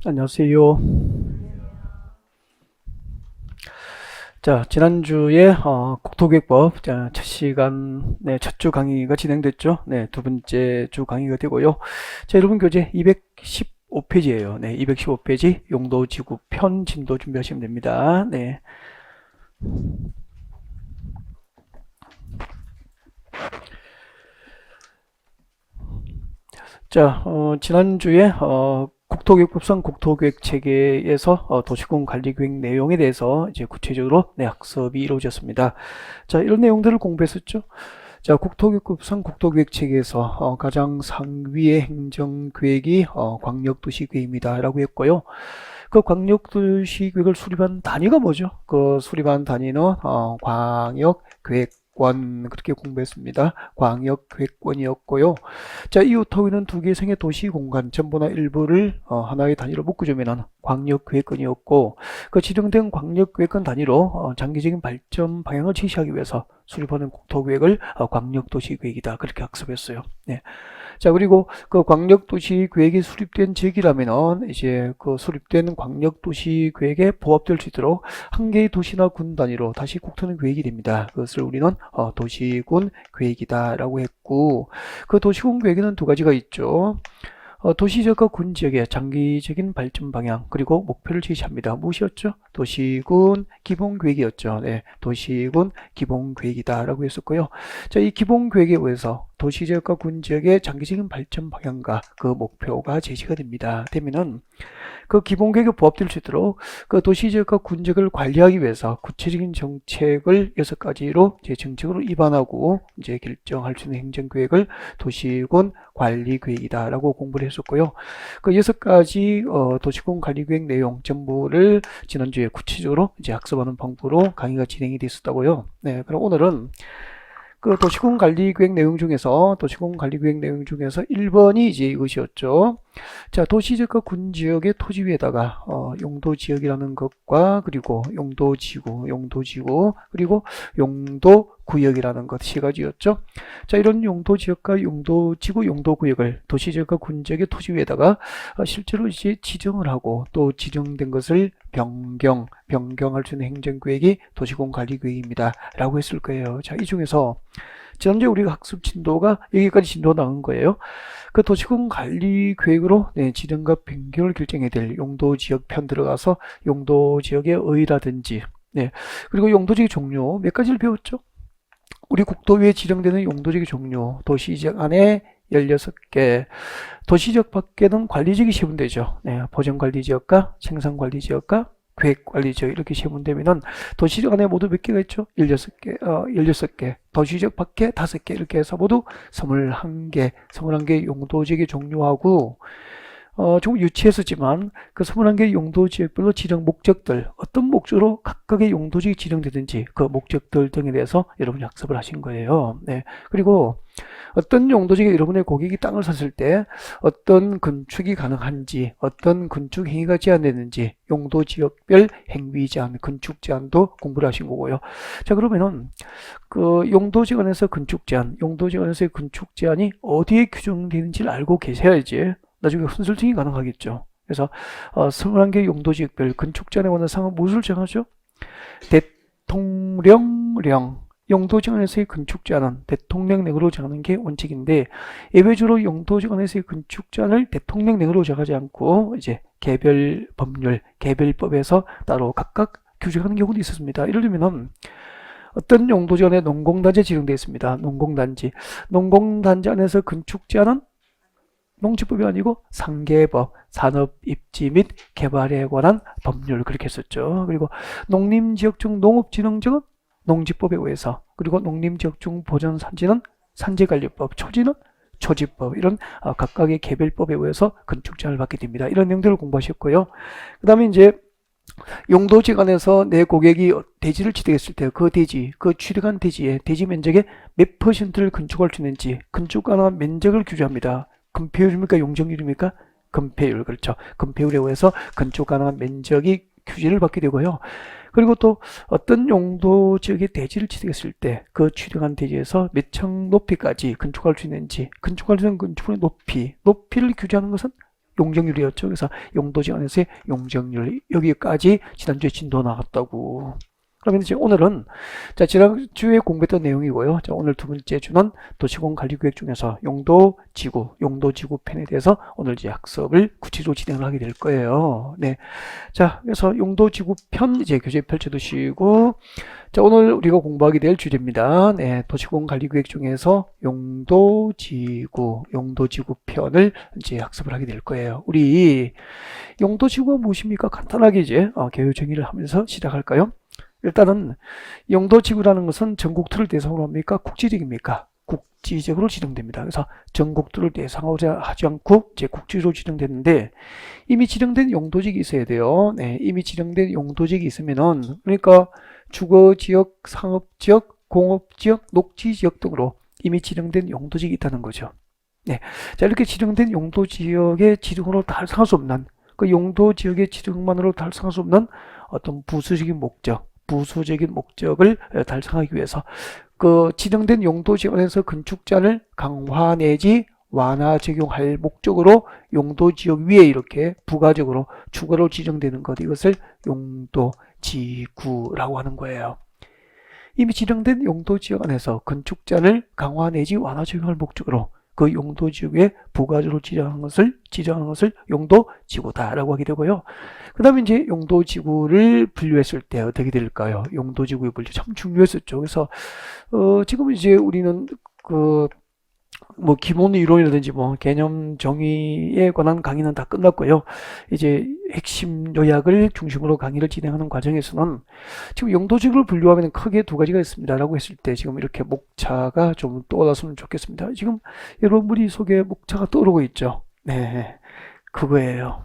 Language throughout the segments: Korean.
안녕하세요. 자, 지난주에 국토계획법 첫 시간, 첫 주 강의가 진행됐죠. 두 번째 주 강의가 되고요. 자, 여러분 교재 215페이지예요. 215페이지 용도지구 편 진도 준비하시면 됩니다. 네. 자, 지난주에 국토교육법상 국토계획 체계에서 도시군 관리계획 내용에 대해서 이제 구체적으로 학습이 이루어졌습니다. 자, 이런 내용들을 공부했었죠. 자, 국토교육법상 국토계획 체계에서 가장 상위의 행정계획이 광역도시계획입니다. 라고 했고요. 그 광역도시계획을 수립한 단위가 뭐죠? 그 수립한 단위는 광역계획 권 그렇게 공부했습니다. 광역계획권이었고요. 자, 이후 터위는 두 개의 생의 도시 공간 전부나 일부를 하나의 단위로 묶어주면 광역계획권이었고, 그 지정된 광역계획권 단위로 장기적인 발전 방향을 제시하기 위해서 수립하는 국토계획을 광역도시계획이다. 그렇게 학습했어요. 네. 자, 그리고 그 광역도시계획이 수립된 지역이라면은 이제 그 수립된 광역도시계획에 부합될 수 있도록 한 개의 도시나 군 단위로 다시 국토는 계획이 됩니다. 그것을 우리는 도시군 계획이다라고 했고, 그 도시군 계획에는 두 가지가 있죠. 도시지역과 군지역의 장기적인 발전 방향 그리고 목표를 제시합니다. 무엇이었죠? 도시군 기본계획이었죠. 네, 도시군 기본계획이다라고 했었고요. 자, 이 기본계획에 의해서 도시지역과 군지역의 장기적인 발전 방향과 그 목표가 제시가 됩니다. 되면은 그 기본계획에 부합될 수 있도록 그 도시지역과 군지역을 관리하기 위해서 구체적인 정책을 6가지로 제 정책으로 입안하고 이제 결정할 수 있는 행정계획을 도시군 관리계획이다라고 공부를 했었고요. 그 6가지 도시군 관리계획 내용 전부를 지난주에 구체적으로 이제 학습하는 방법으로 강의가 진행이 됐었다고요. 네, 그럼 오늘은 그 도시군 관리계획 내용 중에서 1번이 이제 이것이었죠. 자, 도시지역과 군지역의 토지 위에다가 용도지역이라는 것과 그리고 용도지구 그리고 용도구역이라는 것 세 가지였죠. 자, 이런 용도지역과 용도지구, 용도구역을 도시지역과 군지역의 토지 위에다가 실제로 이제 지정을 하고 또 지정된 것을 변경할 수 있는 행정계획이 도시군 관리계획입니다. 라고 했을 거예요. 자, 이 중에서 지난주에 우리가 학습 진도가 여기까지 진도 나온 거예요. 그 도시군 관리계획으로 지정과 변경을 결정해야 될 용도지역 편 들어가서 용도지역의 의의라든지 그리고 용도지역 종류 몇 가지를 배웠죠? 우리 국토위에 지정되는 용도지역 종류 도시지역 안에 16개, 도시지역 밖에는 관리지역이 세분되죠. 보전관리지역과 생산관리지역과 계획관리지역 이렇게 세분되면은 도시지역 안에 모두 몇 개가 있죠? 16개, 16개. 도시지역 밖에 5개 이렇게 해서 모두 21개 용도지역의 종류하고 좀 유치했었지만 그 21개 용도지역별로 지정 목적들 어떤 목적으로 각각의 용도지역이 지정되든지 그 목적들 등에 대해서 여러분이 학습을 하신 거예요. 네. 그리고 어떤 용도지역에 여러분의 고객이 땅을 샀을 때 어떤 건축이 가능한지 어떤 건축 행위가 제한되는지 용도지역별 행위 제한, 건축 제한도 공부를 하신 거고요. 자, 그러면은 그 용도지역 안에서 건축 제한, 용도지역 안에서의 건축 제한이 어디에 규정되는지를 알고 계셔야지 나중에 컨설팅이 가능하겠죠. 그래서 21개 용도지역별 건축 제한에 관한 사항은 무엇을 정하죠? 대통령령 용도지역 안에서의 건축 제한은 대통령령으로 정하는 게 원칙인데 예외적으로 용도지역 안에서의 건축 제한을 대통령령으로 정하지 않고 이제 개별 법률, 개별법에서 따로 각각 규정하는 경우도 있었습니다. 예를 들면은 어떤 용도지역 안에 농공단지 지정되어 있습니다. 농공단지 안에서 건축 제한은 농지법이 아니고 상계법, 산업입지 및 개발에 관한 법률 그렇게 했었죠. 그리고 농림지역 중 농업진흥지역은 농지법에 의해서, 그리고 농림지역 중 보전산지는 산지관리법, 초지는 초지법, 이런 각각의 개별법에 의해서 건축 제한을 받게 됩니다. 이런 내용들을 공부하셨고요. 그 다음에 이제 용도지역 안에서 내 고객이 대지를 취득했을 때 그 대지, 그 취득한 대지의 대지 면적의 몇 %를 건축할 수 있는지 건축 가능한 면적을 규정합니다. 건폐율입니까? 용적률입니까? 건폐율, 그렇죠. 건폐율에 의해서 건축 가능한 면적이 규제를 받게 되고요. 그리고 또 어떤 용도 지역의 대지를 취득했을 때 그 취득한 대지에서 몇 층 높이까지 건축할 수 있는지, 건축할 수 있는 건축물의 높이를 규제하는 것은 용적률이었죠. 그래서 용도지구 안에서의 용적률 여기까지 지난주에 진도 나왔다고. 그러면 이제 오늘은 자 지난주에 공부했던 내용이고요. 자 오늘 두 번째 주는 도시공관리구획 중에서 용도지구 편에 대해서 오늘 이제 학습을 구체적으로 진행을 하게 될 거예요. 네, 자 그래서 용도지구 편 이제 교재 펼쳐두시고 자 오늘 우리가 공부하게 될 주제입니다. 네, 도시공관리구획 중에서 용도지구 편을 이제 학습을 하게 될 거예요. 우리 용도지구가 무엇입니까? 간단하게 이제 개요 정의를 하면서 시작할까요? 일단은 용도지구라는 것은 전국토를 대상으로 합니까? 국지적입니까? 국지적으로 지정됩니다. 그래서 전국토를 대상으로 하지 않고 이제 국지로 지정됐는데 이미 지정된 용도지역이 있어야 돼요. 네, 이미 지정된 용도지역이 있으면은 그러니까 주거지역, 상업지역, 공업지역, 녹지지역 등으로 이미 지정된 용도지역이 있다는 거죠. 네, 자 이렇게 지정된 용도지역의 지정으로 달성할 수 없는 그 용도지역의 지정만으로 달성할 수 없는 어떤 부수적인 목적을 달성하기 위해서 그 지정된 용도지역에서 건축자를 강화 내지 완화 적용할 목적으로 용도지역 위에 이렇게 부가적으로 추가로 지정되는 것 이것을 용도지구라고 하는 거예요. 이미 지정된 용도지역 안에서 건축자를 강화 내지 완화 적용할 목적으로 그 용도지구에 부가적으로 지정하는 것을 용도지구다라고 하게 되고요. 그 다음에 이제 용도지구를 분류했을 때 어떻게 될까요? 용도지구의 분류 참 중요했었죠. 그래서 지금 이제 우리는 뭐 기본 이론이라든지 뭐 개념 정의에 관한 강의는 다 끝났고요. 이제 핵심 요약을 중심으로 강의를 진행하는 과정에서는 지금 용도지구를 분류하면 크게 두 가지가 있습니다라고 했을 때 지금 이렇게 목차가 좀 떠올랐으면 좋겠습니다. 지금 여러분 머릿속에 목차가 떠오르고 있죠. 네, 그거예요.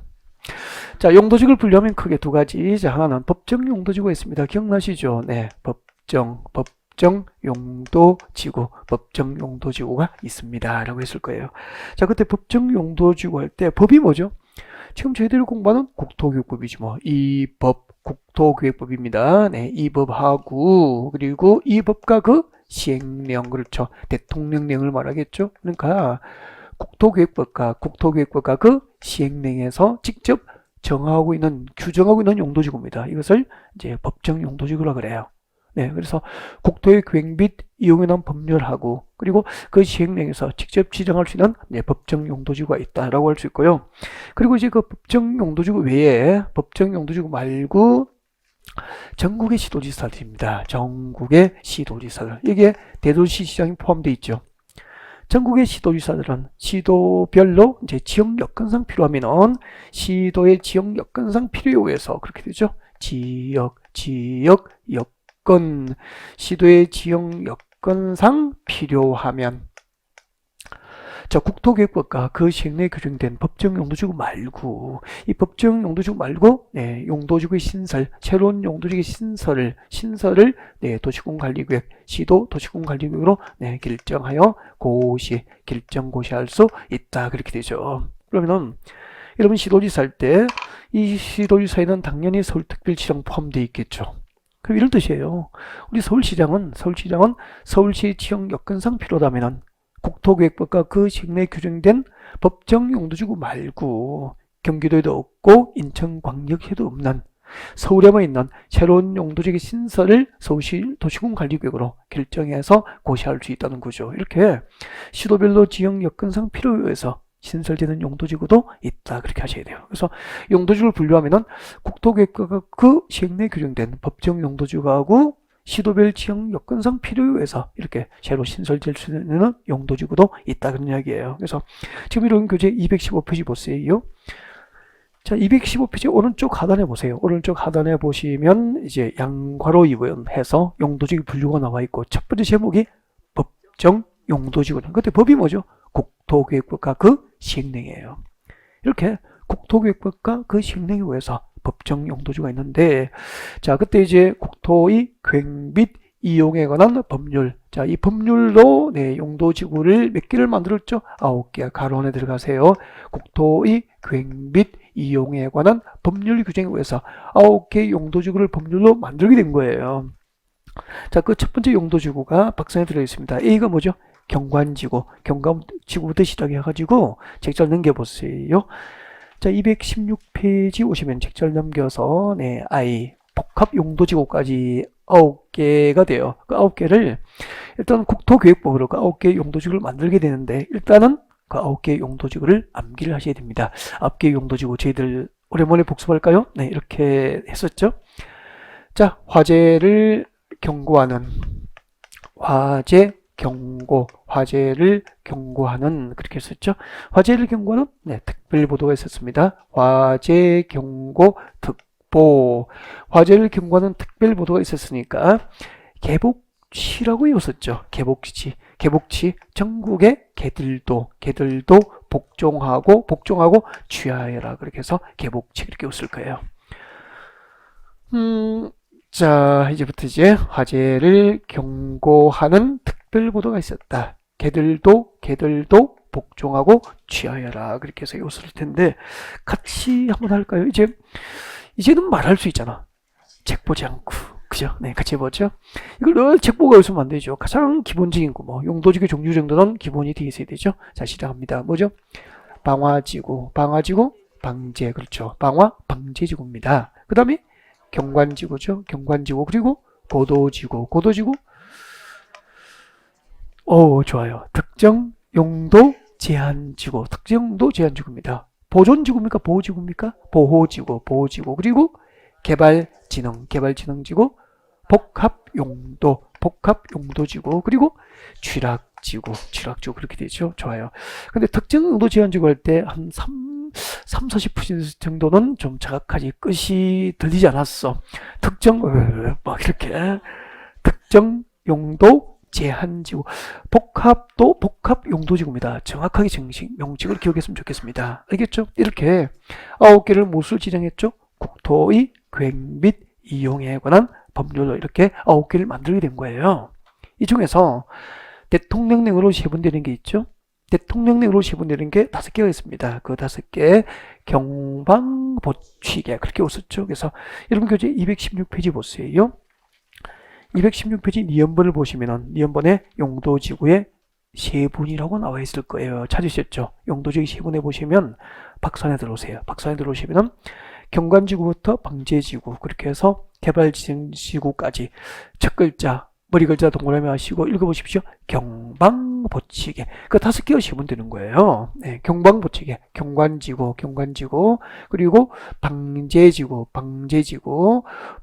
자, 용도지구를 분류하면 크게 두 가지. 자, 하나는 법정 용도지구가 있습니다. 기억나시죠? 네, 법정 용도지구가 있습니다. 라고 했을 거예요. 자, 그때 법정 용도지구 할 때 법이 뭐죠? 지금 저희들이 공부하는 국토교육법이지 뭐. 이 법, 국토교육법입니다. 네, 이 법하고, 그리고 이 법과 그 시행령, 그렇죠. 대통령령을 말하겠죠. 그러니까 국토교육법과 그 시행령에서 직접 규정하고 있는 용도지구입니다. 이것을 이제 법정 용도지구라 그래요. 네, 그래서 국토의 계획 및 이용에 관한 법률하고 그리고 그 시행령에서 직접 지정할 수 있는 법정 용도지구가 있다라고 할 수 있고요. 그리고 이제 그 법정 용도지구 외에 법정 용도지구 말고 전국의 시도지사들입니다. 전국의 시도지사들. 이게 대도시 시장이 포함되어 있죠. 전국의 시도지사들은 시도별로 이제 지역 여건상 필요하면은 시도의 지역 여건상 필요에 의해서 그렇게 되죠. 지역 여건 시도의 지역 여건상 필요하면 자 국토계획법과 그 시행령에 규정된 법정 용도지구 말고 이 법정 용도지구 말고 네, 용도지구의 신설 새로운 용도지구의 신설을 네, 도시공관리구역 시도 도시공관리구역으로 네, 결정하여 고시할 수 있다 그렇게 되죠. 그러면은 여러분 시도지사 할 때 이 시도지사에는 당연히 서울특별시장 포함되어 있겠죠. 그럼 이런 뜻이에요. 우리 서울시장은 서울시 지역 여건상 필요하다면은 국토계획법과 그 시행령에 규정된 법정 용도지구 말고 경기도에도 없고 인천광역시에도 없는 서울에만 있는 새로운 용도지구 신설을 서울시 도시공관리구역으로 결정해서 고시할 수 있다는 거죠. 이렇게 시도별로 지역 여건상 필요에 의해서 신설되는 용도지구도 있다 그렇게 하셔야 돼요. 그래서 용도지구를 분류하면은 국토계획법과 그 시행령에 규정된 법정 용도지구하고 시도별 지역 여건상 필요에 의해서 이렇게 새로 신설될 수 있는 용도지구도 있다 그런 이야기예요. 그래서 지금 이런 교재 215페이지 보세요. 자, 215페이지 오른쪽 하단에 보세요. 오른쪽 하단에 보시면 이제 양괄호 이용해서 용도지구 분류가 나와 있고 첫 번째 제목이 법정 용도지구는 그때 법이 뭐죠? 국토계획법과 그 시행령이에요. 이렇게 국토계획법과 그 시행령에 의해서 법정 용도지구가 있는데 자 그때 이제 국토의 계획 및 이용에 관한 법률 자 이 법률로 네, 용도지구를 몇 개를 만들었죠? 9개 가로 안에 들어가세요. 국토의 계획 및 이용에 관한 법률 규정에 의해서 9개 용도지구를 법률로 만들게 된 거예요. 자 그 첫 번째 용도지구가 박스에 들어있습니다. A가 뭐죠? 경관지구부터 시작해가지고 책자를 넘겨보세요. 자, 216페이지 오시면 책절 넘겨서, 네, I, 복합용도지구까지 9개가 돼요. 그 9개를 일단 국토교육법으로 그 9개 용도지구를 만들게 되는데, 일단은 그 9개 용도지구를 암기를 하셔야 됩니다. 9개 용도지구 저희들 오랜만에 복습할까요? 네, 이렇게 했었죠. 자, 화재를 경고하는, 화재를 경고하는, 그렇게 했었죠. 화재를 경고하는, 네, 특별보도가 있었습니다. 화재 경고 특보. 화재를 경고하는 특별보도가 있었으니까 개복치라고 이었었죠. 개복치. 전국의 개들도 복종하고 취하여라. 그렇게 해서 개복치 그렇게 웃을 거예요. 자, 이제부터 이제 화재를 경고하는 특별보도가 있었다. 개들도 복종하고 취하여라. 그렇게 해서 웃을 텐데, 같이 한번 할까요? 이제는 말할 수 있잖아. 책 보지 않고. 그죠? 네, 같이 해보죠. 이걸 늘 책 보고 있으면 안 되죠. 가장 기본적인 거, 용도지구 종류 정도는 기본이 되어 있어야 되죠. 자, 시작합니다. 뭐죠? 방화지구, 방제, 그렇죠. 방제지구입니다. 그 다음에 경관지구죠. 경관지구. 그리고 고도지구. 좋아요. 특정 용도 제한지구. 제한지구입니다. 보존지구입니까? 보호지구입니까? 보호지구. 그리고 개발진흥지구. 복합용도지구. 그리고 취락지구. 그렇게 되죠. 좋아요. 근데 특정 용도 제한지구 할 때 한 40% 정도는 좀 자각하지, 끝이 들리지 않았어. 특정 용도 제한지구. 복합용도지구입니다. 정확하게 명칭을 기억했으면 좋겠습니다. 알겠죠? 이렇게 9개를 무엇을 지정했죠? 국토의 계획 및 이용에 관한 법률로 이렇게 9개를 만들게 된 거예요. 이 중에서 대통령령으로 세분되는 게 있죠? 대통령령으로 세분되는 게 5개가 있습니다. 그 5개 경방보치개 그렇게 웃었죠. 그래서 여러분 교재 216페이지 보세요. 216페이지 니은번을 보시면은 니은번에 용도지구의 세분이라고 나와 있을 거예요. 찾으셨죠? 용도지구 세분에 보시면 박산에 들어오세요. 박산에 들어오시면은 경관지구부터 방제지구 그렇게 해서 개발지구까지 첫 글자 머리 글자 동그라미 하시고 읽어보십시오. 경방보치개. 그 5개가 쉬면 되는 거예요. 네, 경방보치개. 경관지구. 그리고 방제지구.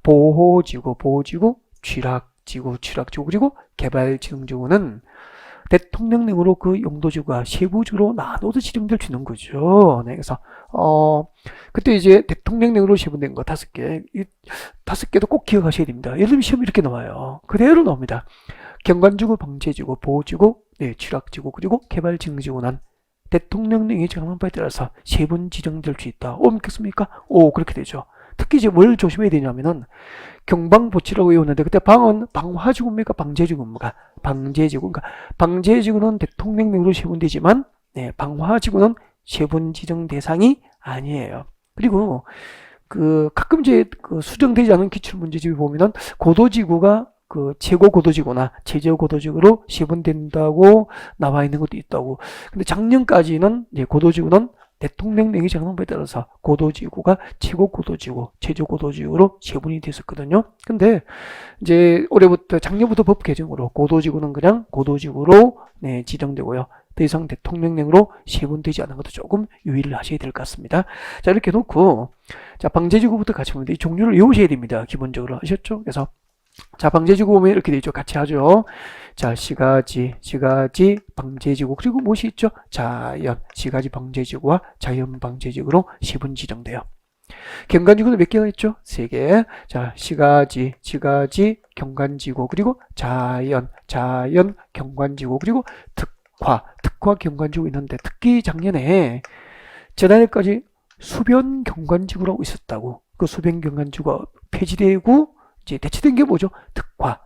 보호지구. 취락지구. 그리고 개발진흥지구는 대통령령으로 그 용도지구가 세부적으로 나눠서 지정될 수 있는 거죠. 네, 그래서 그때 이제 대통령령으로 세분된 거 5개, 이 5개도 꼭 기억하셔야 됩니다. 예를 들면 시험 이렇게 나와요. 그대로 나옵니다. 경관지구, 방제지구, 보호지구, 네, 취락지구, 그리고 개발진흥지구는 대통령령이 정한 바에 따라서 세분 지정될 수 있다. 믿겠습니까? 그렇게 되죠. 특히 이제 뭘 조심해야 되냐면은 경방보치라고 외웠는데 그때 방은 방화지구입니까? 방제지구입니까? 방제지구. 그러니까 방제지구는 대통령령으로 세분되지만 네, 방화지구는 세분 지정 대상이 아니에요. 그리고 그 가끔 이제 그 수정되지 않은 기출문제집에 보면은 고도지구가 그 최고고도지구나 최저고도지구로 세분된다고 나와 있는 것도 있다고. 근데 작년까지는 이제 고도지구는 대통령령이 정한 바에 따라서 고도지구가 최고고도지구, 최저고도지구로 세분이 됐었거든요. 근데 이제 작년부터 법 개정으로 고도지구는 그냥 고도지구로 네, 지정되고요. 더 이상 대통령령으로 세분되지 않은 것도 조금 유의를 하셔야 될 것 같습니다. 자, 이렇게 놓고 자, 방제지구부터 같이 보면 이 종류를 외우셔야 됩니다. 기본적으로 아셨죠? 그래서 자, 방제지구 보면 이렇게 되죠. 같이 하죠. 자, 시가지, 방제지구. 그리고 무엇이 있죠? 시가지 방제지구와 자연 방제지구로 세분 지정돼요. 경관지구는 몇 개가 있죠? 3개. 자, 시가지, 경관지구. 그리고 자연, 경관지구. 그리고 특화 경관지구 있는데 특히 작년에 지난해까지 수변 경관지구라고 있었다고. 그 수변 경관지구가 폐지되고 이제 대체된 게 뭐죠? 특화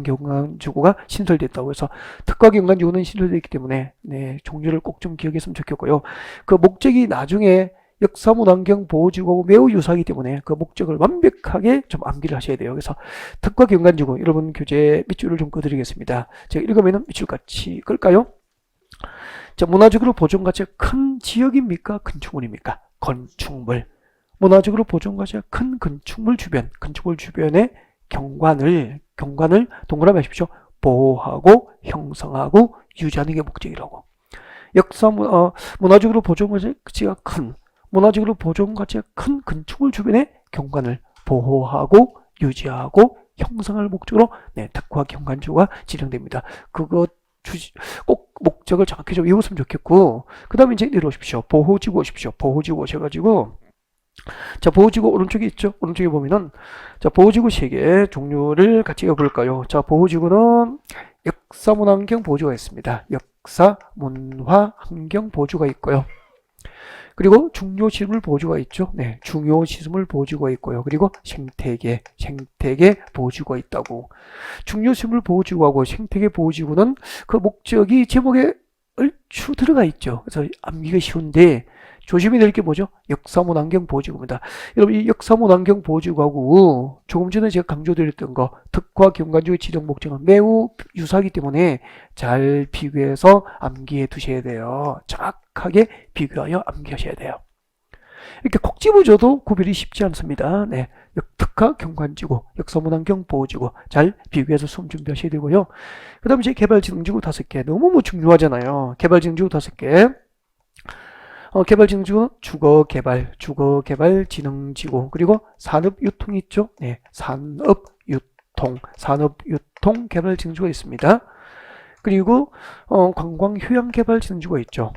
경관지구가 신설됐다고 해서 특화 경관지구는 신설됐기 때문에 네, 종류를 꼭 좀 기억했으면 좋겠고요. 그 목적이 나중에 역사문환경 보호지구하고 매우 유사하기 때문에 그 목적을 완벽하게 좀 암기를 하셔야 돼요. 그래서 특화 경관지구 여러분 교재 밑줄을 좀 그어드리겠습니다. 제가 읽으면 밑줄 같이 끌까요? 자, 문화적으로 보존 가치가 큰 지역입니까? 큰 주문입니까? 건축물. 문화적으로 보존가치가 큰 건축물 주변의 경관을 동그라미 하십시오. 보호하고 형성하고 유지하는 게 목적이라고. 문화적으로 보존가치가 큰 건축물 주변의 경관을 보호하고 유지하고 형성할 목적으로 특화 경관지구가 지정됩니다. 꼭 목적을 정확히 좀 외웠으면 좋겠고, 그 다음에 이제 내려오십시오. 보호지구 오십시오. 보호지구 오셔가지고, 자, 보호지구 오른쪽에 있죠? 오른쪽에 보면은, 자, 보호지구 3개 종류를 같이 읽어볼까요? 자, 보호지구는 역사문화환경 보호지구가 있습니다. 역사문화환경 보호지구가 있고요. 그리고 중요시설 보호지구가 있죠. 네, 중요시설 보호지구가 있고요. 그리고 생태계 보호지구가 있다고. 중요시설 보호지구하고 생태계 보호지구는 그 목적이 제목에 얼추 들어가 있죠. 그래서 암기가 쉬운데 조심해야 될 게 뭐죠? 역사문환경 보호지구입니다. 여러분, 이 역사문환경 보호지구하고 조금 전에 제가 강조드렸던 거 특화 경관지구의 지정 목적은 매우 유사하기 때문에 잘 비교해서 암기해 두셔야 돼요. 정확하게 비교하여 암기하셔야 돼요. 이렇게 콕 집어줘도 구별이 쉽지 않습니다. 네, 특화 경관지구, 역사문환경 보호지구 잘 비교해서 수험 준비하셔야 되고요. 그 다음에 이제 개발진흥지구 5개 너무 중요하잖아요. 개발진흥지구 5개. 개발진흥지구는 주거개발진흥지구, 그리고 산업유통 있죠? 네, 산업유통 개발진흥지구가 있습니다. 그리고 관광휴양개발진흥지구가 있죠.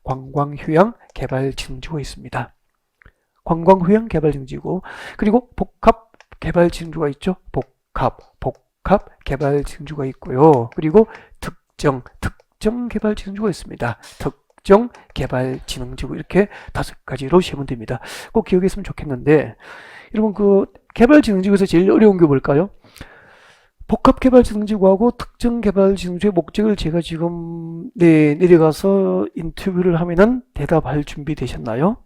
관광휴양 개발진흥지구가 있습니다. 관광휴양개발진흥지구. 그리고 복합개발진흥지구가 있죠. 복합개발진흥지구가 있고요. 그리고 특정개발진흥지구가 있습니다. 특정개발진흥지구. 이렇게 5가지로 세면 됩니다. 꼭 기억했으면 좋겠는데, 여러분, 그 개발진흥지구에서 제일 어려운 게 뭘까요? 복합개발진흥지구하고 특정개발진흥지구의 목적을 제가 지금 내려가서 인터뷰를 하면은 대답할 준비 되셨나요?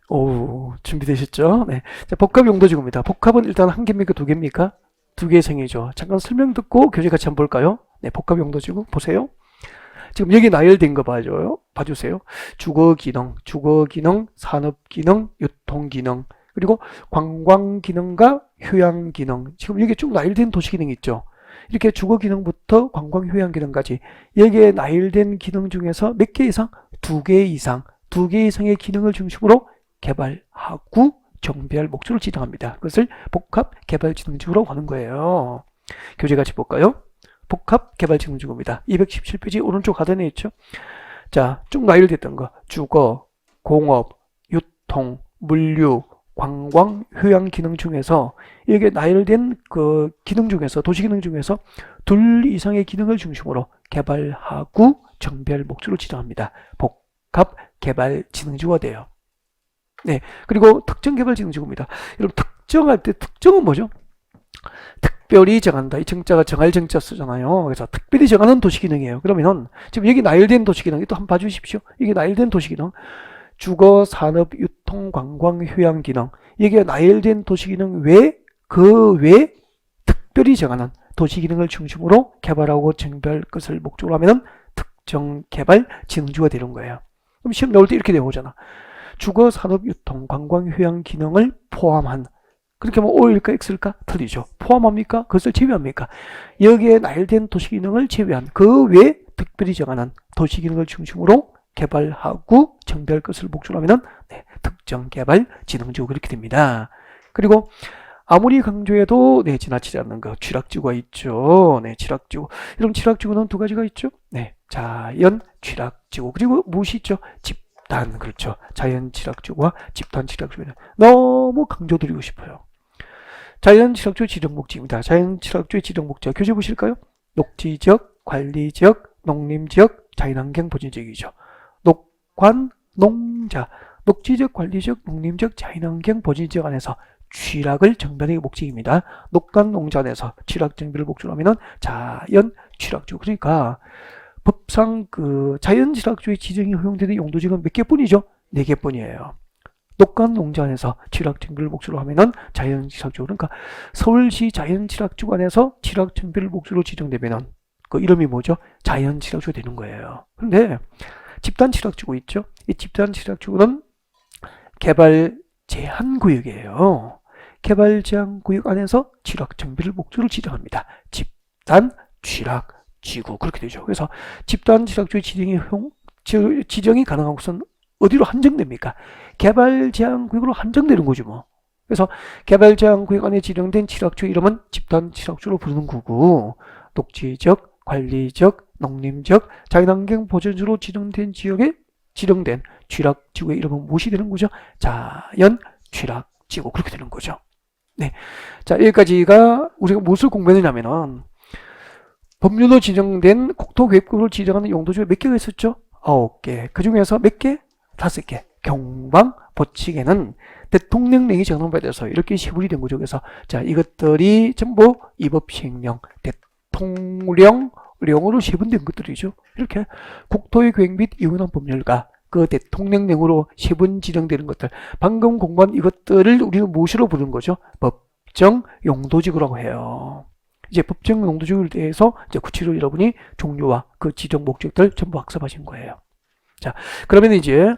오, 준비되셨죠? 네. 자, 복합용도지구입니다. 복합은 일단 1개입니까? 2개입니까? 2개의 생이죠. 잠깐 설명 듣고 교재 같이 한번 볼까요? 네, 복합용도지구 보세요. 지금 여기 나열된 거 봐주세요. 주거기능, 산업기능, 유통기능, 그리고 관광기능과 휴양기능. 지금 여기 쭉 나열된 도시기능이 있죠. 이렇게 주거기능부터 관광휴양기능까지 여기에 나열된 기능 중에서 몇 개 이상? 2개 이상의 기능을 중심으로 개발하고 정비할 목적을 지정합니다. 그것을 복합개발진흥지구라고 하는 거예요. 교재 같이 볼까요? 복합개발진흥지구입니다. 217페이지 오른쪽 하단에 있죠. 자, 쭉 나열됐던 거. 주거, 공업, 유통, 물류, 관광, 휴양 기능 중에서 여기에 나열된 그 기능 중에서, 도시기능 중에서 2 이상의 기능을 중심으로 개발하고 정비할 목적을 지정합니다. 복합개발진흥지구가 돼요. 네, 그리고 특정개발진흥지구입니다. 여러분, 특정할 때 특정은 뭐죠? 특별히 정한다. 이 정자가 정할 정자 쓰잖아요. 그래서 특별히 정하는 도시기능이에요. 그러면은 지금 여기 나열된 도시기능 또 한번 봐주십시오. 이게 나열된 도시기능. 주거, 산업, 유통, 관광, 휴양 기능. 여기에 나열된 도시기능 그 외 특별히 정하는 도시기능을 중심으로 개발하고 정비할 것을 목적으로 하면은 특정개발진흥지구가 되는 거예요. 그럼 시험 나올 때 이렇게 나오잖아. 주거, 산업, 유통, 관광, 휴양 기능을 포함한. 그렇게 하면 O일까 X일까? 틀리죠. 포함합니까? 그것을 제외합니까? 여기에 나열된 도시기능을 제외한 그 외에 특별히 정하는 도시기능을 중심으로 개발하고 정비할 것을 목적으로 하면 특정개발진흥지구 그렇게 됩니다. 그리고 아무리 강조해도 지나치지 않는 거 취락지구가 있죠. 취락지구. 이런 취락지구는 2가지가 있죠. 자연 취락지구. 그리고 무엇이 있죠? 집단. 그렇죠. 자연 취락지구와 집단 취락지구는 너무 강조드리고 싶어요. 자연 취락지구 지정 목적입니다. 자연 취락지구의 지정 목적 교재 보실까요? 녹지지역, 관리지역, 농림지역, 자연환경 보존지역이죠. 녹관농자. 녹지지역, 관리지역, 농림지역, 자연환경 보존지역 안에서 취락을 정비하는 게 목적입니다. 녹관농자 안에서 취락 정비를 목적으로 하면은 자연 취락지구. 그러니까 법상 그 자연 취락지구의 지정이 허용되는 용도지역은 몇 개뿐이죠? 4개뿐이에요. 녹관농자 안에서 취락 정비를 목적으로 하면은 자연 취락지구. 그러니까 서울시 자연 취락지구 안에서 취락 정비를 목적으로 지정되면은 그 이름이 뭐죠? 자연취락지구가 되는 거예요. 근데 집단취락지구 있죠? 이 집단취락지구는 개발 제한구역이에요. 개발 제한구역 안에서 취락 정비를 목적으로 지정합니다. 집단 취락지구 그렇게 되죠. 그래서 집단 취락지구 지정이 가능한 곳은 어디로 한정됩니까? 개발 제한구역으로 한정되는 거죠 뭐. 그래서 개발 제한구역 안에 지정된 취락지구 이름은 집단 취락지구로 부르는 거고, 녹지적, 관리적, 농림적, 자연환경 보전지로 지정된 지역에 지정된 취락지구의 이름은 무엇이 되는 거죠? 자연 취락지구 그렇게 되는 거죠. 네, 자 여기까지가 우리가 무엇을 공부했느냐면은 법률로 지정된 국토계획법으로 지정하는 용도지가 몇 개가 있었죠? 9개. 그 중에서 몇 개? 5개. 경방, 보칙에는 대통령령이 정하는 바에 대해서 이렇게 시불이 된 거죠. 그래서 자 이것들이 전부 이법 시행령, 대통령령으로 시분된 것들이죠. 이렇게 국토의 계획 및 이혼한 법률과 그 대통령령으로 시분 지정되는 것들, 방금 공부한 이것들을 우리는 무엇으로 부르는 거죠? 법정 용도지구라고 해요. 이제 법정 용도지구에 대해서 이제 구체적으로 여러분이 종류와 그 지정 목적들 전부 학습하신 거예요. 자, 그러면 이제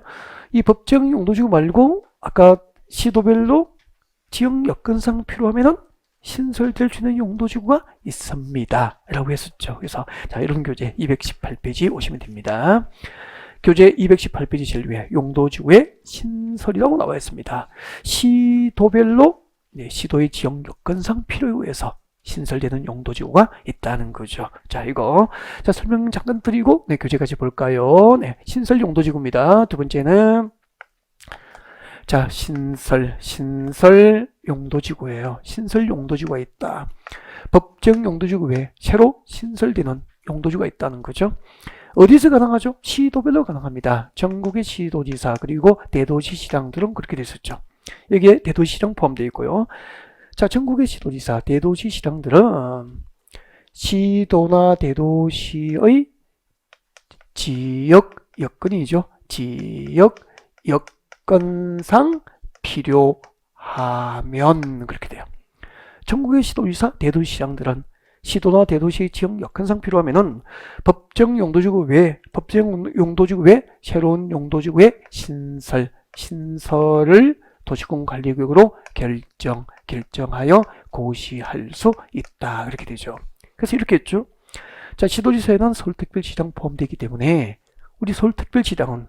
이 법정 용도지구 말고 아까 시도별로 지역 여건상 필요하면은 신설될 수 있는 용도지구가 있습니다. 라고 했었죠. 그래서 자, 이런 교재 218페이지 오시면 됩니다. 교재 218페이지 제일 위에 용도지구의 신설이라고 나와 있습니다. 시도별로 시도의 지역 여건상 필요에 의해서 신설되는 용도지구가 있다는 거죠. 자, 이거 자 설명 잠깐 드리고 교재까지 볼까요? 네, 신설 용도지구입니다. 두 번째는 자 신설 용도지구예요. 신설 용도지구가 있다. 법정 용도지구 외에 새로 신설되는 용도지구가 있다는 거죠. 어디서 가능하죠? 시도별로 가능합니다. 전국의 시도지사 그리고 대도시시장들은 그렇게 됐었죠. 여기에 대도시시장 포함되어 있고요. 자, 전국의 시도지사, 대도시시장들은 시도나 대도시의 지역 여건이죠. 지역 여건상 필요하면 그렇게 돼요. 전국의 시도지사, 대도시시장들은 시도나 대도시 지역 여건상 필요하면은 법정 용도지구 외에 새로운 용도지구의 신설을 도시공관리구역으로 결정하여 고시할 수 있다. 그렇게 되죠. 그래서 이렇게 했죠. 자, 시도지사에는 서울특별시장 포함되기 때문에 우리 서울특별시장은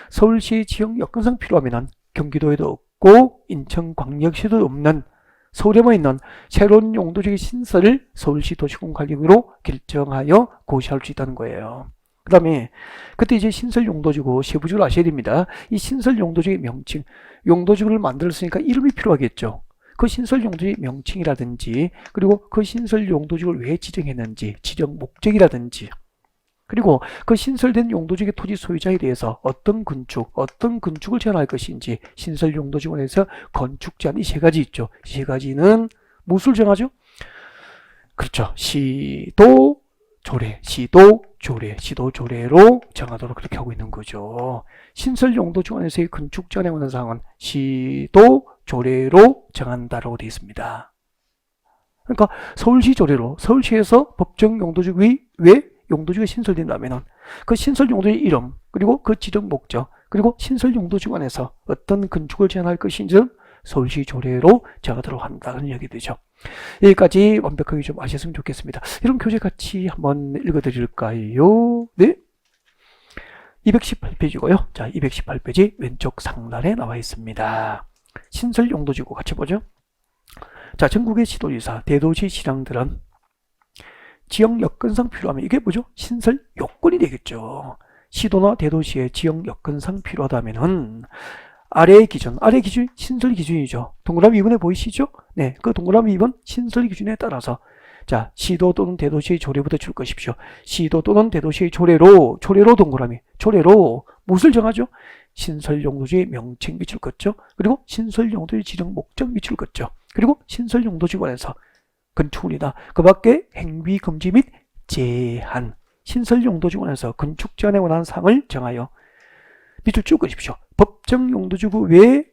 서울시 지역 여건상 필요하면은 경기도에도 없고 인천광역시도 없는 서울에만 있는 새로운 용도지구의 신설을 서울시 도시공관리구역으로 결정하여 고시할 수 있다는 거예요. 그 다음에 그때 이제 신설 용도지구 세부적으로 아셔야 됩니다. 이 신설 용도지구의 명칭, 용도지구를 만들었으니까 이름이 필요하겠죠. 그 신설 용도지구의 명칭이라든지 그리고 그 신설 용도지구를 왜 지정했는지 지정 목적이라든지 그리고 그 신설된 용도지구의 토지 소유자에 대해서 어떤 건축을 제한할 것인지 신설 용도지구에서 건축 제한 이 세 가지 있죠. 이 세 가지는 무엇을 정하죠? 그렇죠. 시도조례로 정하도록 그렇게 하고 있는 거죠. 신설 용도지구 안에서의 건축 제한에 관한 사항은 시도조례로 정한다라고 되어 있습니다. 그러니까 서울시 조례로 서울시에서 법정 용도지구 왜 용도지구가 신설된다면은 그 신설 용도의 이름 그리고 그 지정 목적 그리고 신설 용도지구 안에서 어떤 건축을 제한할 것인지는 서울시 조례로 정하도록 한다. 그런 이야기 되죠. 여기까지 완벽하게 좀 아셨으면 좋겠습니다. 이런 교재 같이 한번 읽어드릴까요? 네. 218페이지고요. 자, 218페이지 왼쪽 상단에 나와 있습니다. 신설 용도지구 같이 보죠. 자, 전국의 시도지사, 대도시시장들은 지역 여건상 필요하면 이게 뭐죠? 신설 요건이 되겠죠. 시도나 대도시의 지역 여건상 필요하다면은 아래의 기준 신설 기준이죠. 동그라미 2번에 보이시죠? 네, 그 동그라미 2번 신설 기준에 따라서 자, 시도 또는 대도시의 조례부터 줄 것이십시오. 시도 또는 대도시의 조례로 동그라미, 조례로 무엇을 정하죠? 신설 용도지의 명칭 미칠 것죠. 그리고 신설 용도의 지정 목적 미칠 것죠. 그리고 신설 용도지구안에서 건축물이나 그 밖에 행위 금지 및 제한, 신설 용도지구안에서 건축 제한에 관한 사항을 정하여 밑줄 쭉 그십시오. 법정 용도지구 외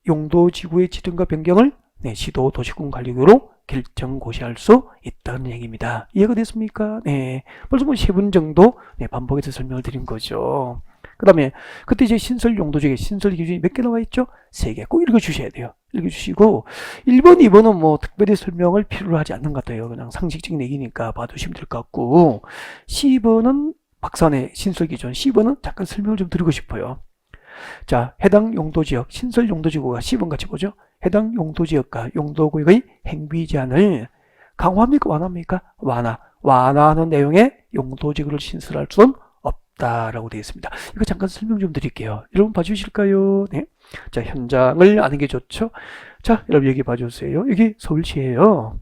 용도지구의 지정과 변경을 시도 도시군관리구역으로 결정 고시할 수 있다는 얘기입니다. 이해가 됐습니까? 네. 벌써 뭐 3번 정도 네, 반복해서 설명을 드린 거죠. 그 다음에 그때 이제 신설 용도지의 신설 기준이 몇 개 나와 있죠? 3개. 꼭 읽어주셔야 돼요. 읽어주시고 1번, 2번은 뭐 특별히 설명을 필요로 하지 않는 것 같아요. 그냥 상식적인 얘기니까 봐두시면 될 것 같고, C번은 박사의 신설 기준, C번은 잠깐 설명을 좀 드리고 싶어요. 자, 해당 용도지역, 신설 용도지구가 C번 같이 보죠. 해당 용도지역과 용도구역의 행위 제한을 강화합니까? 완화합니까? 완화하는 내용의 용도지구를 신설할 수는 없다라고 되어 있습니다. 이거 잠깐 설명 좀 드릴게요. 여러분 봐주실까요? 네. 자, 현장을 아는 게 좋죠. 자, 여러분 여기 봐주세요. 여기 서울시예요.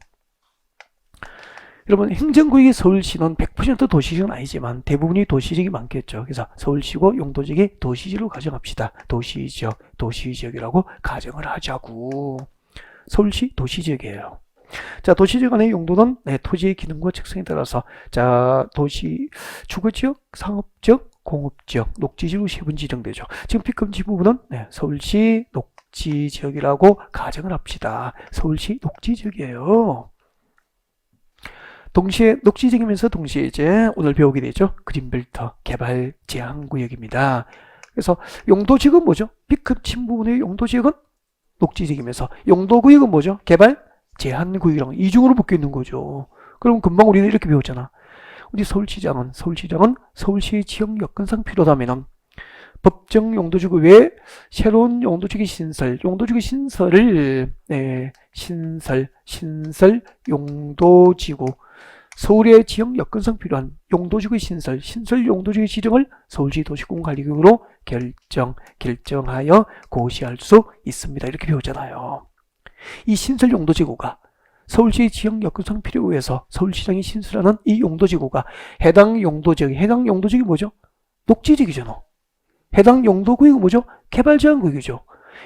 여러분 행정구역이 서울시는 100% 도시지역은 아니지만 대부분이 도시지역이 많겠죠. 그래서 서울시고 용도지역이 도시지역으로 가정합시다. 도시지역이라고 가정을 하자고. 서울시 도시지역이에요. 자, 도시지역 안의 용도는 네, 토지의 기능과 특성에 따라서 자, 도시 주거지역, 상업지역, 공업지역, 녹지지역으로 3분 지정되죠. 지금 B급지 부분은 네, 서울시 녹지지역이라고 가정을 합시다. 서울시 녹지지역이에요. 동시에 녹지지역이면서 동시에 이제 오늘 배우게 되죠. 그린벨트 개발 제한 구역입니다. 그래서 용도지역은 뭐죠? B급 침부분의 용도지역은 녹지지역이면서 용도구역은 뭐죠? 개발 제한 구역이랑 이중으로 묶여 있는 거죠. 그럼 금방 우리는 이렇게 배웠잖아. 우리 서울시장은 서울시 지역 여건상 필요하다면 법정 용도지구 외에 새로운 용도지구 신설, 용도지구 신설을 네, 신설 용도지구 서울의 지역 여건상 필요한 용도지구의 신설 용도지구의 지정을 서울시 도시공관리局으로 결정하여 고시할 수 있습니다. 이렇게 배웠잖아요. 이 신설 용도지구가 서울시 지역 여건상 필요에 의해서 서울시장이 신설하는 이 용도지구가 해당 용도지역이 뭐죠? 녹지지역이잖아. 해당 용도구역은 뭐죠? 개발제한구역이죠.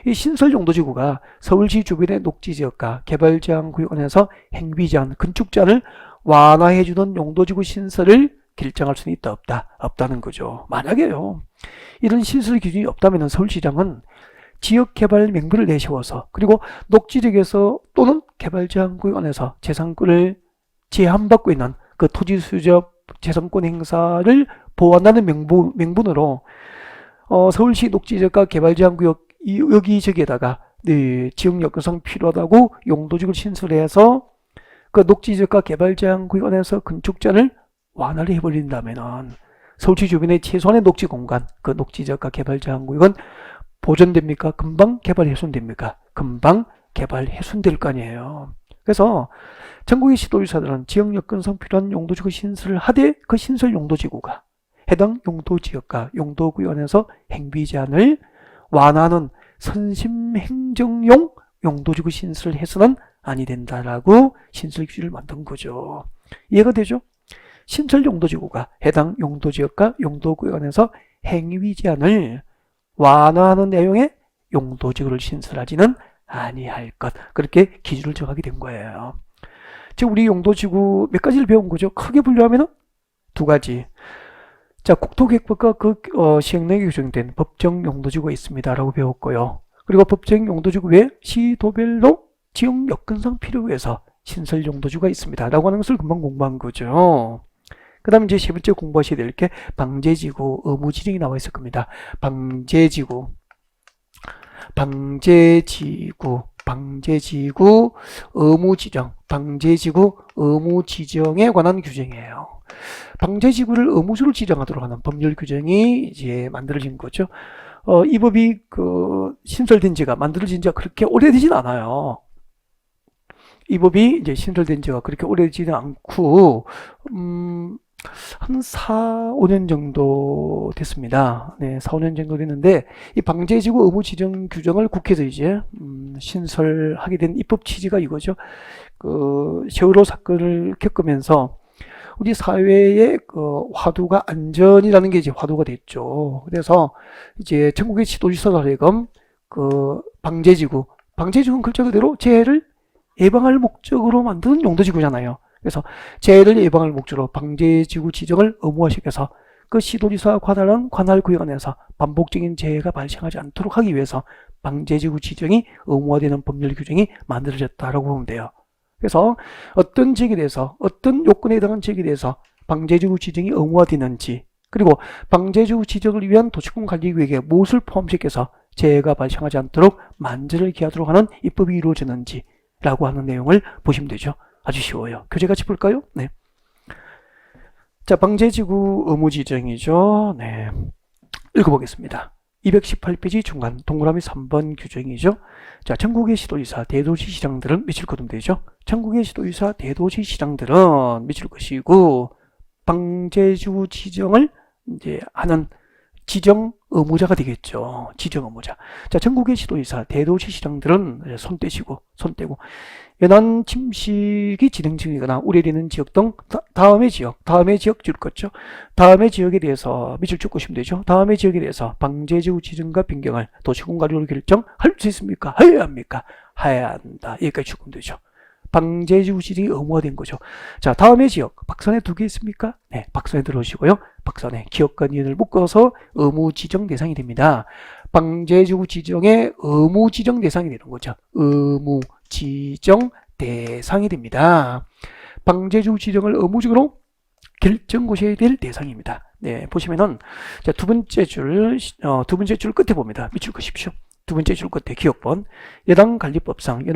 이 신설 용도지구가 서울시 주변의 녹지지역과 개발제한구역 안에서 행위제한, 건축제한을 완화해주는 용도지구 신설을 결정할 수는 있다 없다는 거죠. 만약에요 이런 신설 기준이 없다면 서울시장은 지역개발 명부를 내세워서 그리고 녹지지역에서 또는 개발제한구역 안에서 재산권을 제한받고 있는 그 토지수적 재산권 행사를 보호한다는 명분으로 서울시 녹지지역과 개발제한구역 여기저기에다가 네, 지역 여건상 필요하다고 용도지구를 신설해서 그 녹지지역과 개발제한구역 안에서 건축제한을 완화를 해버린다면은 서울시 주변의 최소한의 녹지 공간, 그 녹지지역과 개발제한구역은 보존됩니까? 금방 개발 훼손됩니까? 금방 개발 훼손될 거 아니에요. 그래서 전국의 시도지사들은 지역 여건상 필요한 용도지구 신설을 하되 그 신설 용도지구가 해당 용도지역과 용도구역 안에서 행위 제한을 완화하는 선심행정용 용도지구 신설을 해서는 아니 된다라고 신설 규칙을 만든 거죠. 이해가 되죠? 신설 용도지구가 해당 용도지역과 용도구역 안에서 행위 제한을 완화하는 내용의 용도지구를 신설하지는 아니할 것. 그렇게 기준을 정하게 된 거예요. 지금 우리 용도지구 몇 가지를 배운 거죠? 크게 분류하면 2가지. 자, 국토계획법과 그 시행령에 규정된 법정 용도지구가 있습니다라고 배웠고요. 그리고 법정 용도지구 외에 시도별로 지역 여건상 필요에 의해서 신설 용도지구가 있습니다라고 하는 것을 금방 공부한 거죠. 그 다음에 이제 3번째 공부하셔야 될 게 방제지구 의무 지정이 나와 있을 겁니다. 방제지구 의무 지정, 방제지구 의무 지정에 관한 규정이에요. 방제지구를 의무지로 지정하도록 하는 법률 규정이 이제 만들어진 거죠. 이 법이 신설된 지가 만들어진 지가 그렇게 오래되진 않아요. 이 법이 이제 신설된 지가 그렇게 오래되지는 않고 한 4, 5년 정도 됐습니다. 네, 4, 5년 정도 됐는데 이 방제지구 의무 지정 규정을 국회에서 이제 신설하게 된 입법 취지가 이거죠. 세월호 사건을 겪으면서 우리 사회의 화두가 안전이라는 게 이제 화두가 됐죠. 그래서 이제 전국의 지도지사들에금 방제지구는 글자 그대로 재해를 예방할 목적으로 만든 용도지구잖아요. 그래서 재해를 예방할 목적으로 방제지구 지정을 의무화시켜서 그 시도지사와 관할 구역 안에서 반복적인 재해가 발생하지 않도록 하기 위해서 방제지구 지정이 의무화되는 법률 규정이 만들어졌다라고 보면 돼요. 그래서 어떤 지역에 대해서 어떤 요건에 해당한 지역에 대해서 방제지구 지정이 의무화되는지, 그리고 방제지구 지정을 위한 도시군 관리구역에 무엇을 포함시켜서 재해가 발생하지 않도록 만전을 기하도록 하는 입법이 이루어지는지 라고 하는 내용을 보시면 되죠. 아주 쉬워요. 교재같이 볼까요? 네. 자, 방제지구 의무 지정이죠. 네. 읽어보겠습니다. 218페이지 중간 동그라미 3번 규정이죠. 자, 전국의 시도지사, 대도시시장들은 미칠 것이면 되죠. 전국의 시도지사, 대도시시장들은 미칠 것이고, 방제지구 지정을 이제 하는 지정 의무자가 되겠죠. 지정 의무자. 자, 전국의 시도지사, 대도시시장들은 손 떼시고, 손 떼고, 연안 침식이 진행 중이거나 우려되는 지역 등 다음의 지역 줄 것죠. 다음의 지역에 대해서 밑줄 쭉 보시면 되죠. 다음의 지역에 대해서 방제지구 지정과 변경을 도시군 관리로 결정할 수 있습니까? 해야 합니까? 해야 한다. 여기까지 쭉 보면 되죠. 방제지구 지정이 의무화된 거죠. 자, 다음의 지역 박선에 2개 있습니까? 네, 박선에 들어오시고요. 박선에 기업과 니은을 묶어서 의무 지정 대상이 됩니다. 방제지구 지정의 의무 지정 대상이 되는 거죠. 의무 지정 대상이 됩니다. 방제지구 지정을 의무적으로 결정고시해야 될 대상입니다. 네, 보시면은 자, 두 번째 줄 끝에 봅니다. 밑줄 그십시오. 두 번째 줄 끝에 기억번 연안관리법상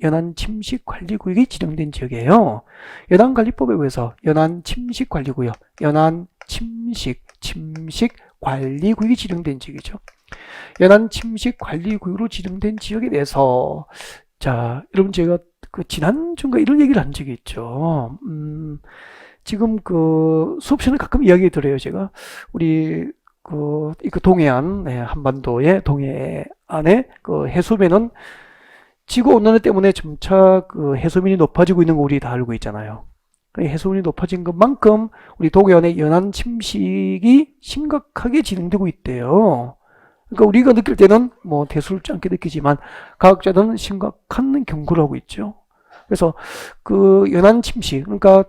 연안침식관리구역이 지정된 지역이에요. 연안관리법에 의해서 연안침식관리구역, 침식관리구역이 지정된 지역이죠. 연안침식관리구역으로 지정된 지역에 대해서 자, 여러분 제가 그 지난주인가 이런 얘기를 한 적이 있죠. 지금 그 수업 시간에 가끔 이야기 드려요. 제가 우리 그 동해안, 네, 한반도의 동해안의 그 해수면은 지구 온난화 때문에 점차 그 해수면이 높아지고 있는 거 우리 다 알고 있잖아요. 해수면이 높아진 것만큼 우리 동해안의 연안 침식이 심각하게 진행되고 있대요. 그러니까 우리가 느낄 때는 뭐 대수롭지 않게 느끼지만 과학자들은 심각한 경고를 하고 있죠. 그래서 그 연안 침식, 그러니까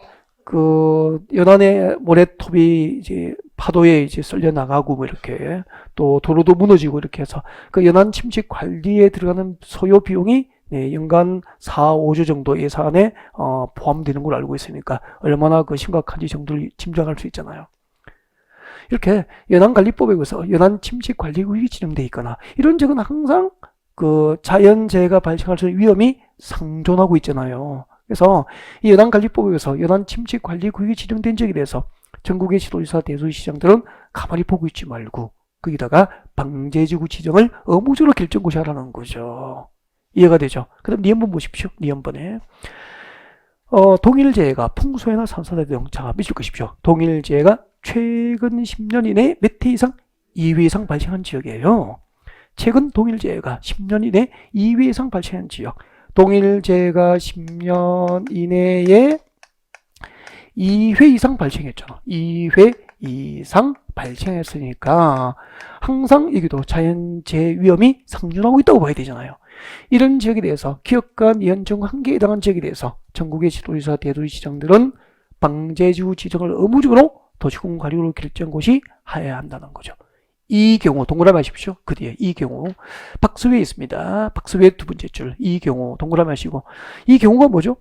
그 연안의 모래톱이 이제 파도에 이제 쓸려 나가고 뭐 이렇게 또 도로도 무너지고 이렇게 해서 그 연안 침식 관리에 들어가는 소요 비용이 네, 연간 4, 5조 정도 예산에 포함되는 걸로 알고 있으니까 얼마나 그 심각한지 정도를 짐작할 수 있잖아요. 이렇게 연안관리법에 의해서 연안침식관리구역이 지정되어 있거나 이런 지역은 항상 그 자연재해가 발생할 수 있는 위험이 상존하고 있잖아요. 그래서 이 연안관리법에 의해서 연안침식관리구역이 지정된 지역에 대해서 전국의 시도지사, 대도시시장들은 가만히 보고 있지 말고 거기다가 방제지구 지정을 의무적으로 결정고시하라는 거죠. 이해가 되죠? 그 다음 니은번 보십시오. 니은번에 동일재해가 풍수해나 산사대 등 자, 밑줄 그십시오. 동일재해가 최근 10년 이내에 몇 회 이상 2회 이상 발생한 지역이에요. 최근 동일재해가 10년 이내에 2회 이상 발생한 지역. 동일재해가 10년 이내에 2회 이상 발생했잖아. 2회 이상 발생했으니까 항상 여기도 자연재해 위험이 상존하고 있다고 봐야 되잖아요. 이런 지역에 대해서 기업과 니은 중 한 개에 해당한 지역에 대해서 전국의 지도지사, 대도시장들은 방제지구 지정을 의무적으로 도시군 관리로 결정고시 하여야 한다는 거죠. 이 경우 동그라미 하십시오. 그 뒤에 이 경우 박스 위에 있습니다. 박스 위에 두 번째 줄 이 경우 동그라미 하시고 이 경우가 뭐죠?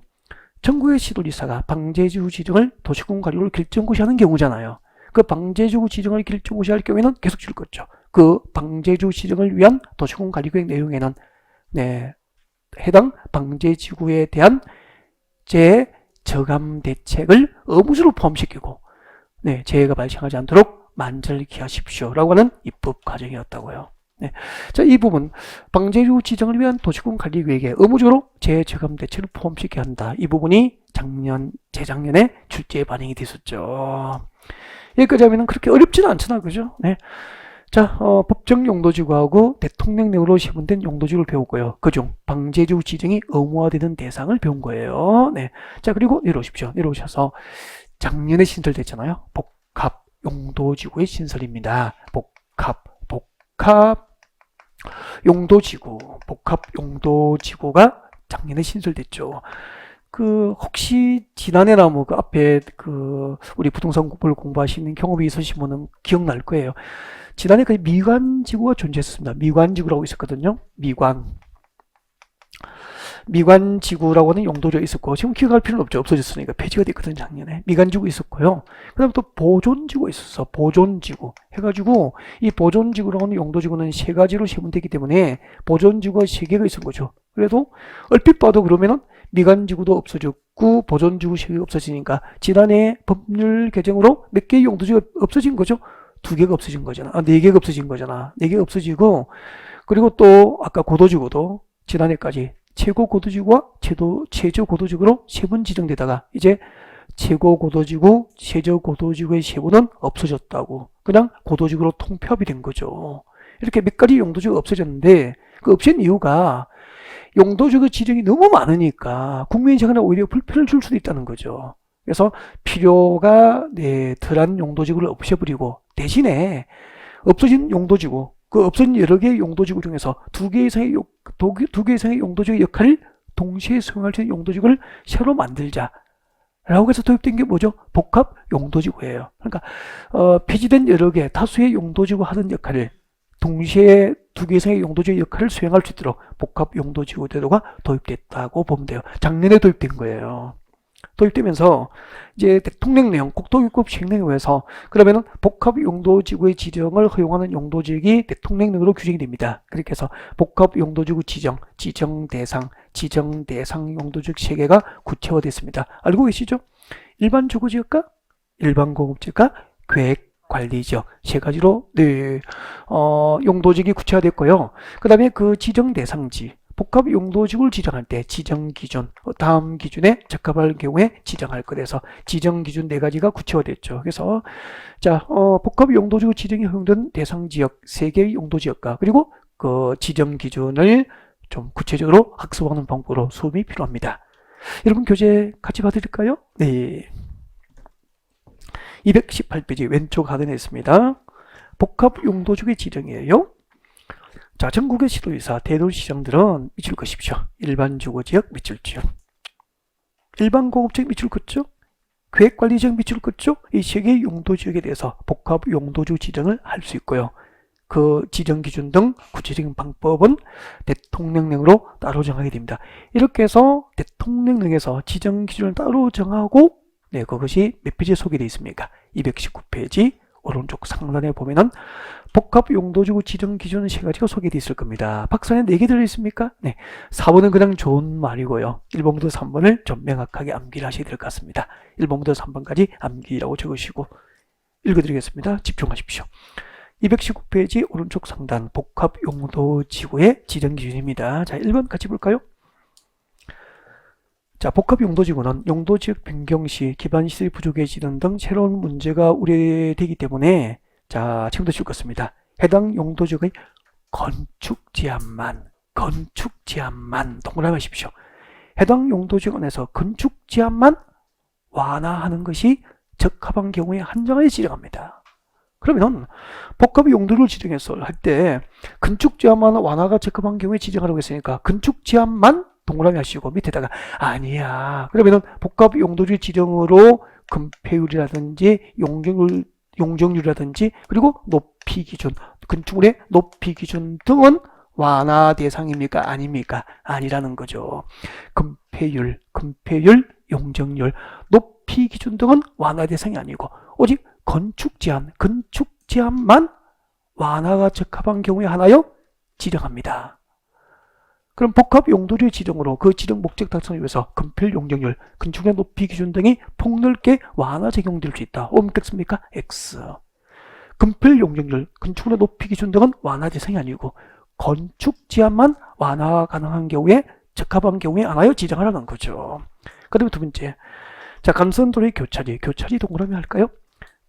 전국의 시도지사가 방제지구 지정을 도시군 관리로 결정고시하는 경우잖아요. 그 방제지구 지정을 결정고시할 경우에는 계속 줄 거죠. 그 방제지구 지정을 위한 도시군 관리구역 내용에는 네, 해당 방제지구에 대한 재저감 대책을 의무적으로 포함시키고 네, 재해가 발생하지 않도록 만전을 기하십시오 라고 하는 입법 과정이었다고요. 네. 자, 이 부분 방제지구 지정을 위한 도시군 관리구역에 의무적으로 재저감 대책을 포함시켜야 한다. 이 부분이 재작년에 출제에 반영이 됐었죠. 여기까지 하면 그렇게 어렵지는 않잖아, 그죠? 네. 자, 법정 용도지구하고 대통령령으로 시분된 용도지구를 배웠고요. 그중 방제지구 지정이 의무화되는 대상을 배운 거예요. 네. 자, 그리고 내려오십시오. 내려오셔서 작년에 신설됐잖아요. 복합 용도지구의 신설입니다. 복합 용도지구가 작년에 신설됐죠. 그 혹시 지난해나 뭐 그 앞에 그 우리 부동산 공부하시는 경험이 있으신 분은 기억날 거예요. 지난해 그 미관지구가 존재했습니다. 미관지구라고 있었거든요. 미관지구라고 하는 용도지가 있었고, 지금 기억할 필요는 없죠. 없어졌으니까. 폐지가 됐거든요, 작년에. 미관지구 있었고요. 그 다음에 또 보존지구 있었어. 보존지구. 해가지고, 이 보존지구라고 하는 용도지구는 세 가지로 세분되기 때문에 보존지구가 세 개가 있은 거죠. 그래도 얼핏 봐도 그러면은 미관지구도 없어졌고, 보존지구 세 개가 없어지니까, 지난해 법률 개정으로 몇 개의 용도지가 없어진 거죠? 두 개가 없어진 거잖아. 네 개가 없어진 거잖아. 네 개가 없어지고, 그리고 또 아까 고도지구도 지난해까지 최고 고도지구와 최저 고도지구로 세 번 지정되다가 이제 최고 고도지구, 최저 고도지구의 세분은 없어졌다고. 그냥 고도지구로 통폐합이 된 거죠. 이렇게 몇 가지 용도지구가 없어졌는데 그 없앤 이유가 용도지구 지정이 너무 많으니까 국민 생활에 오히려 불편을 줄 수도 있다는 거죠. 그래서 필요가 덜한 용도지구를 없애버리고 대신에 없어진 용도지구, 그 없어진 여러 개의 용도지구 중에서 두 개 이상의 용도지구의 역할을 동시에 수행할 수 있는 용도지구를 새로 만들자. 라고 해서 도입된 게 뭐죠? 복합 용도지구예요. 그러니까 폐지된 여러 개 다수의 용도지구 하던 역할을 동시에 두 개 이상의 용도지구 역할을 수행할 수 있도록 복합 용도지구 제도가 도입됐다고 보면 돼요. 작년에 도입된 거예요. 도입되면서 이제 대통령 내용, 국토교육법 시행령에서 그러면은 복합 용도지구의 지정을 허용하는 용도지역이 대통령령으로 규정이 됩니다. 그렇게 해서 복합 용도지구 지정, 지정 대상 용도지역 세 개가 구체화됐습니다. 알고 계시죠? 일반 주거지역과 일반 공업지역과 계획관리지역 세 가지로 용도지역이 구체화됐고요. 그 다음에 그 지정 대상지 복합 용도지구를 지정할 때 지정 기준, 다음 기준에 적합할 경우에 지정할 것에서 지정 기준 네 가지가 구체화됐죠. 그래서 자, 복합 용도지구 지정이 허용된 대상 지역 세 개의 용도지역과 그리고 그 지정 기준을 좀 구체적으로 학습하는 방법으로 수업이 필요합니다. 여러분 교재 같이 봐드릴까요? 네. 218페이지 왼쪽 하단에 있습니다. 복합 용도지구의 지정이에요. 자, 전국의 시도지사, 대도시장들은 밑줄 것이십시오. 일반 주거지역 밑줄 지역, 일반 공업지역 밑줄 긋죠. 계획관리지역 밑줄 긋죠. 이 세 개의 용도지역에 대해서 복합 용도지구 지정을 할 수 있고요. 그 지정 기준 등 구체적인 방법은 대통령령으로 따로 정하게 됩니다. 이렇게 해서 대통령령에서 지정 기준을 따로 정하고 그것이 몇 페이지에 소개되어 있습니까? 219페이지 오른쪽 상단에 보면은 복합 용도지구 지정 기준 세 가지가 소개되어 있을 겁니다. 박스 안에 4개 들어있습니까? 네. 4번은 그냥 좋은 말이고요. 1번부터 3번을 좀 명확하게 암기를 하셔야 될 것 같습니다. 1번부터 3번까지 암기라고 적으시고 읽어드리겠습니다. 집중하십시오. 219페이지 오른쪽 상단 복합 용도지구의 지정 기준입니다. 자, 1번 같이 볼까요? 자, 복합 용도지구는 용도지역 변경 시 기반시설이 부족해지는 등 새로운 문제가 우려되기 때문에 자, 지금도 읽겠습니다. 해당 용도지역의 건축 제한만 동그라미 하십시오. 해당 용도지역 안에서 건축 제한만 완화하는 것이 적합한 경우에 한정하여 지정합니다. 그러면 복합 용도를 지정해서 할 때 건축 제한만 완화가 적합한 경우에 지정하라고 했으니까 건축 제한만 동그라미 하시고 밑에다가 아니야. 그러면은 복합 용도지 지정으로 건폐율이라든지 용적률이라든지 그리고 높이 기준, 건축물의 높이 기준 등은 완화 대상입니까? 아닙니까? 아니라는 거죠. 건폐율, 용적률, 높이 기준 등은 완화 대상이 아니고 오직 건축 제한만 완화가 적합한 경우에 하나요? 지정합니다. 그럼 복합 용도지의 지정으로 그 지정 목적 달성을 위해서 건폐율, 용적률, 건축의 높이 기준 등이 폭넓게 완화 적용될 수 있다. 옵택습니까? X. 건폐율, 용적률, 건축의 높이 기준 등은 완화 대상이 아니고 건축 제한만 완화 가능한 경우에 적합한 경우에 하나요? 지정하라는 거죠. 그 다음에 두 번째. 자, 간선도로의 교차지 동그라미 할까요?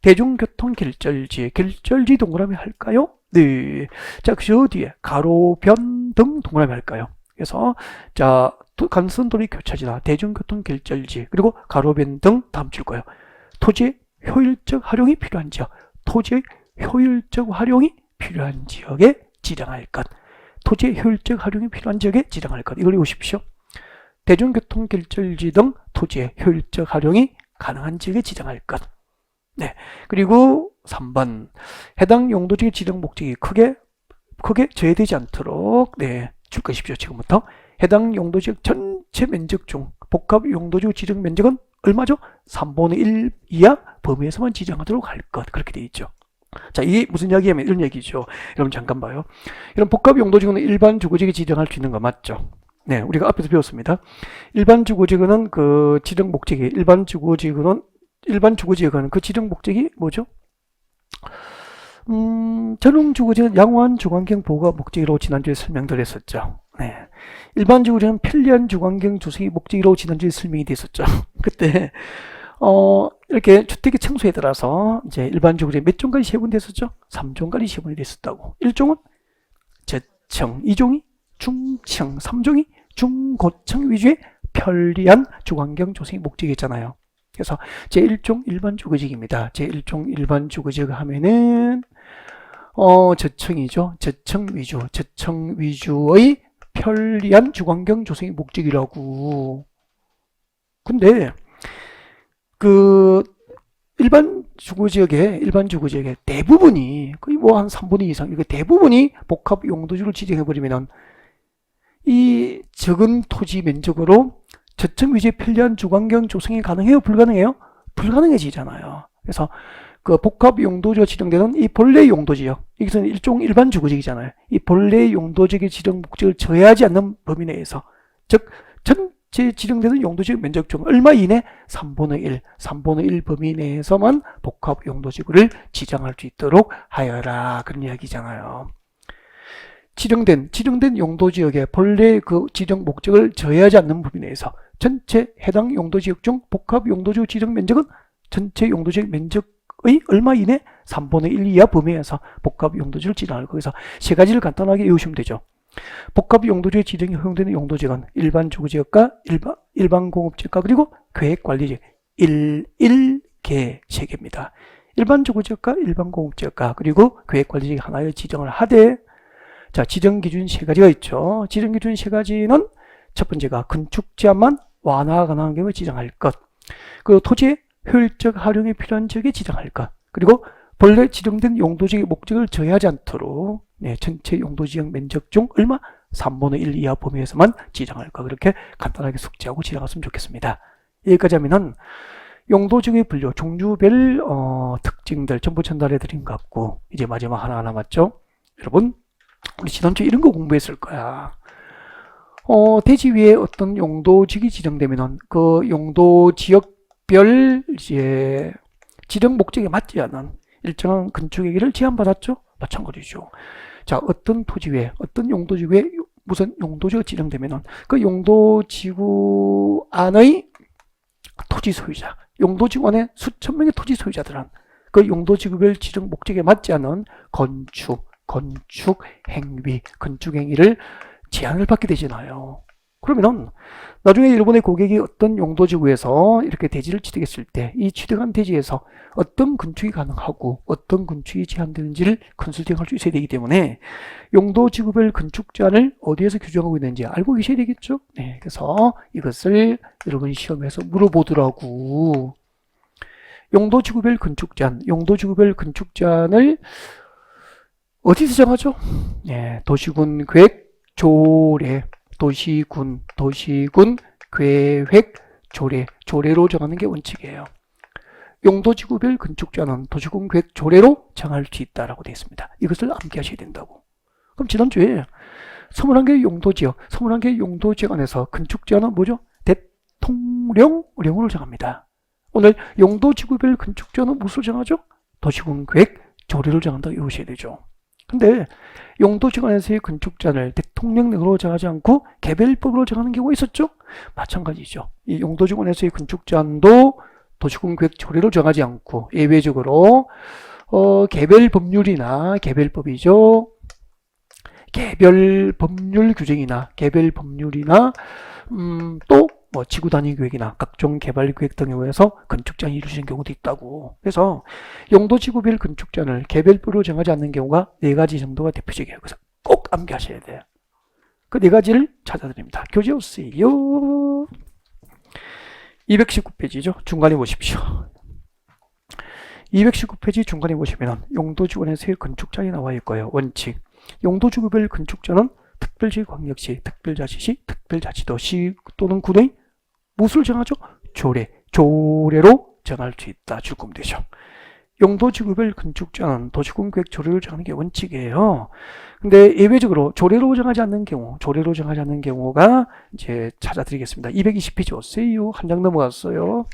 대중교통 결절지 동그라미 할까요? 네. 자, 그 뒤에 가로, 변 등 동그라미 할까요? 그래서 자, 간선도로의 교차지나 대중교통 결절지 그리고 가로, 변 등 다음 줄 거예요. 토지의 효율적 활용이 필요한 지역, 토지의 효율적 활용이 필요한 지역에 지정할 것, 토지의 효율적 활용이 필요한 지역에 지정할 것. 이걸 읽으십시오. 대중교통 결절지 등 토지의 효율적 활용이 가능한 지역에 지정할 것. 네. 그리고 3번. 해당 용도지의 지정 목적이 크게 저해되지 않도록 줄 것이십시오. 지금부터 해당 용도지역 전체 면적 중 복합 용도지구 지정 면적은 얼마죠? 3분의 1 이하 범위에서만 지정하도록 할 것. 그렇게 되어 있죠. 자, 이게 무슨 이야기냐면 이런 얘기죠. 여러분 잠깐 봐요. 이런 복합 용도지구는 일반 주거지역에 지정할 수 있는 거 맞죠? 네, 우리가 앞에서 배웠습니다. 일반 주거지구는 그 지정 목적이 일반 주거지역은 그 지정 목적이 뭐죠? 전용주거지는 양호한 주거환경 보호가 목적으로 지난주에 설명드렸었죠. 네. 일반 주거지는 편리한 주거환경 조성이 목적으로 지난주에 설명이 됐었죠. 그때 이렇게 주택의 층수에 따라서 이제 일반 주거지 몇 종까지 세분이 됐었죠? 3종까지 세분이 됐었다고. 1종은 저층, 2종이 중층, 3종이 중고층 위주의 편리한 주거환경 조성이 목적이었잖아요. 그래서 제1종 일반 주거지역입니다. 제1종 일반 주거지역 하면은 저층이죠. 저층 위주의 편리한 주거환경 조성이 목적이라고. 근데 그 일반 주거지역의 대부분이 거의 뭐 한 3분의 2 이상, 이거 대부분이 복합 용도지를 지정해버리면은 이 적은 토지 면적으로 저층 위주의 편리한 주거환경 조성이 가능해요? 불가능해요? 불가능해지잖아요. 그래서 그 복합 용도지가 지정되는 이 본래 용도지역, 여기서는 일종 일반 주거지역이잖아요. 이 본래 용도지역의 지정 목적을 저해하지 않는 범위 내에서, 즉 전체 지정되는 용도지역 면적 중 얼마 이내? 3분의 1 범위 내에서만 복합 용도지구를 지정할 수 있도록 하여라, 그런 이야기잖아요. 지정된 용도지역의 본래 그 지정 목적을 저해하지 않는 범위 내에서 전체 해당 용도지역 중 복합 용도지역 지정 면적은 전체 용도지역 면적의 얼마 이내? 3분의 1 이하 범위에서 복합 용도지를 지정할 거기서 세 가지를 간단하게 외우시면 되죠. 복합 용도지역 지정이 허용되는 용도지역은 일반 주거지역과 일반 공업지역과 그리고 계획관리지역 1개 세 개입니다. 일반 주거지역과 일반 공업지역과 그리고 계획관리지역 하나의 지정을 하되, 자, 지정 기준 세 가지가 있죠. 지정 기준 세 가지는 첫 번째가 건축 제한만 완화가 가능한 경우에 지정할 것, 그리고 토지의 효율적 활용에 필요한 지역에 지정할 것, 그리고 본래 지정된 용도지역의 목적을 저해하지 않도록 전체 용도지역 면적 중 얼마? 3분의 1 이하 범위에서만 지정할 것. 그렇게 간단하게 숙지하고 지나갔으면 좋겠습니다. 여기까지 하면은 용도지역의 분류, 종류별 특징들 전부 전달해 드린 것 같고, 이제 마지막 하나 남았죠. 여러분, 우리 지난주에 이런 거 공부했을 거야. 대지 위에 어떤 용도지역이 지정되면은 그 용도지역별 이제 지정 목적에 맞지 않은 일정한 건축행위를 제한받았죠? 마찬가지죠. 자, 어떤 토지 위에, 어떤 용도지구 위에 무슨 용도지가 지정되면은 그 용도지구 안의 토지 소유자, 용도지구 안에 수천 명의 토지 소유자들은 그 용도지구별 지정 목적에 맞지 않은 건축 행위를 제한을 받게 되잖아요. 그러면은 나중에 일본의 고객이 어떤 용도지구에서 이렇게 대지를 취득했을 때 이 취득한 대지에서 어떤 건축이 가능하고 어떤 건축이 제한되는지를 컨설팅할 수 있어야 되기 때문에 용도지구별 건축 제한을 어디에서 규정하고 있는지 알고 계셔야 되겠죠. 네, 그래서 이것을 여러분 시험에서 물어보더라고. 용도지구별 건축 제한을 어디서 정하죠? 네, 도시군 계획 조례, 도시군 계획 조례로 정하는 게 원칙이에요. 용도지구별 건축제한은 도시군 계획 조례로 정할 수 있다라고 되어 있습니다. 이것을 암기하셔야 된다고. 그럼 지난주에 21개 용도지역 안에서 건축제한은 뭐죠? 대통령령으로 정합니다. 오늘 용도지구별 건축제한은 무엇으로 정하죠? 도시군 계획 조례로 정한다고 외우셔야 되죠. 근데 용도지구 안에서의 건축제한을 대통령령으로 정하지 않고 개별법으로 정하는 경우가 있었죠? 마찬가지죠. 이 용도지구 안에서의 건축제한도 도시군 계획 조례로 정하지 않고 예외적으로 개별법률이나 개별법이죠. 개별법률 규정이나 또 뭐 지구 단위 계획이나 각종 개발 계획 등에 의해서 건축제한이 이루어지는 경우도 있다고. 그래서 용도지구별 건축제한을 개별법으로 정하지 않는 경우가 4가지 정도가 대표적이에요. 그래서 꼭 암기하셔야 돼요. 그 4가지를 찾아드립니다. 교재 오세요. 219페이지죠. 중간에 보십시오. 219페이지 중간에 보시면 용도지구 안에서의 건축제한이 나와 있고요. 원칙. 용도지구별 건축제한은 특별시광역시, 특별자치시, 특별자치도시 또는 구의 무엇을 정하죠? 조례로 정할 수 있다. 줄 거면 되죠. 용도지구별 건축자는 도시군계획 조례를 정하는 게 원칙이에요. 근데 예외적으로 조례로 정하지 않는 경우가 이제 찾아드리겠습니다. 220페이지 오세요. 한 장 넘어갔어요.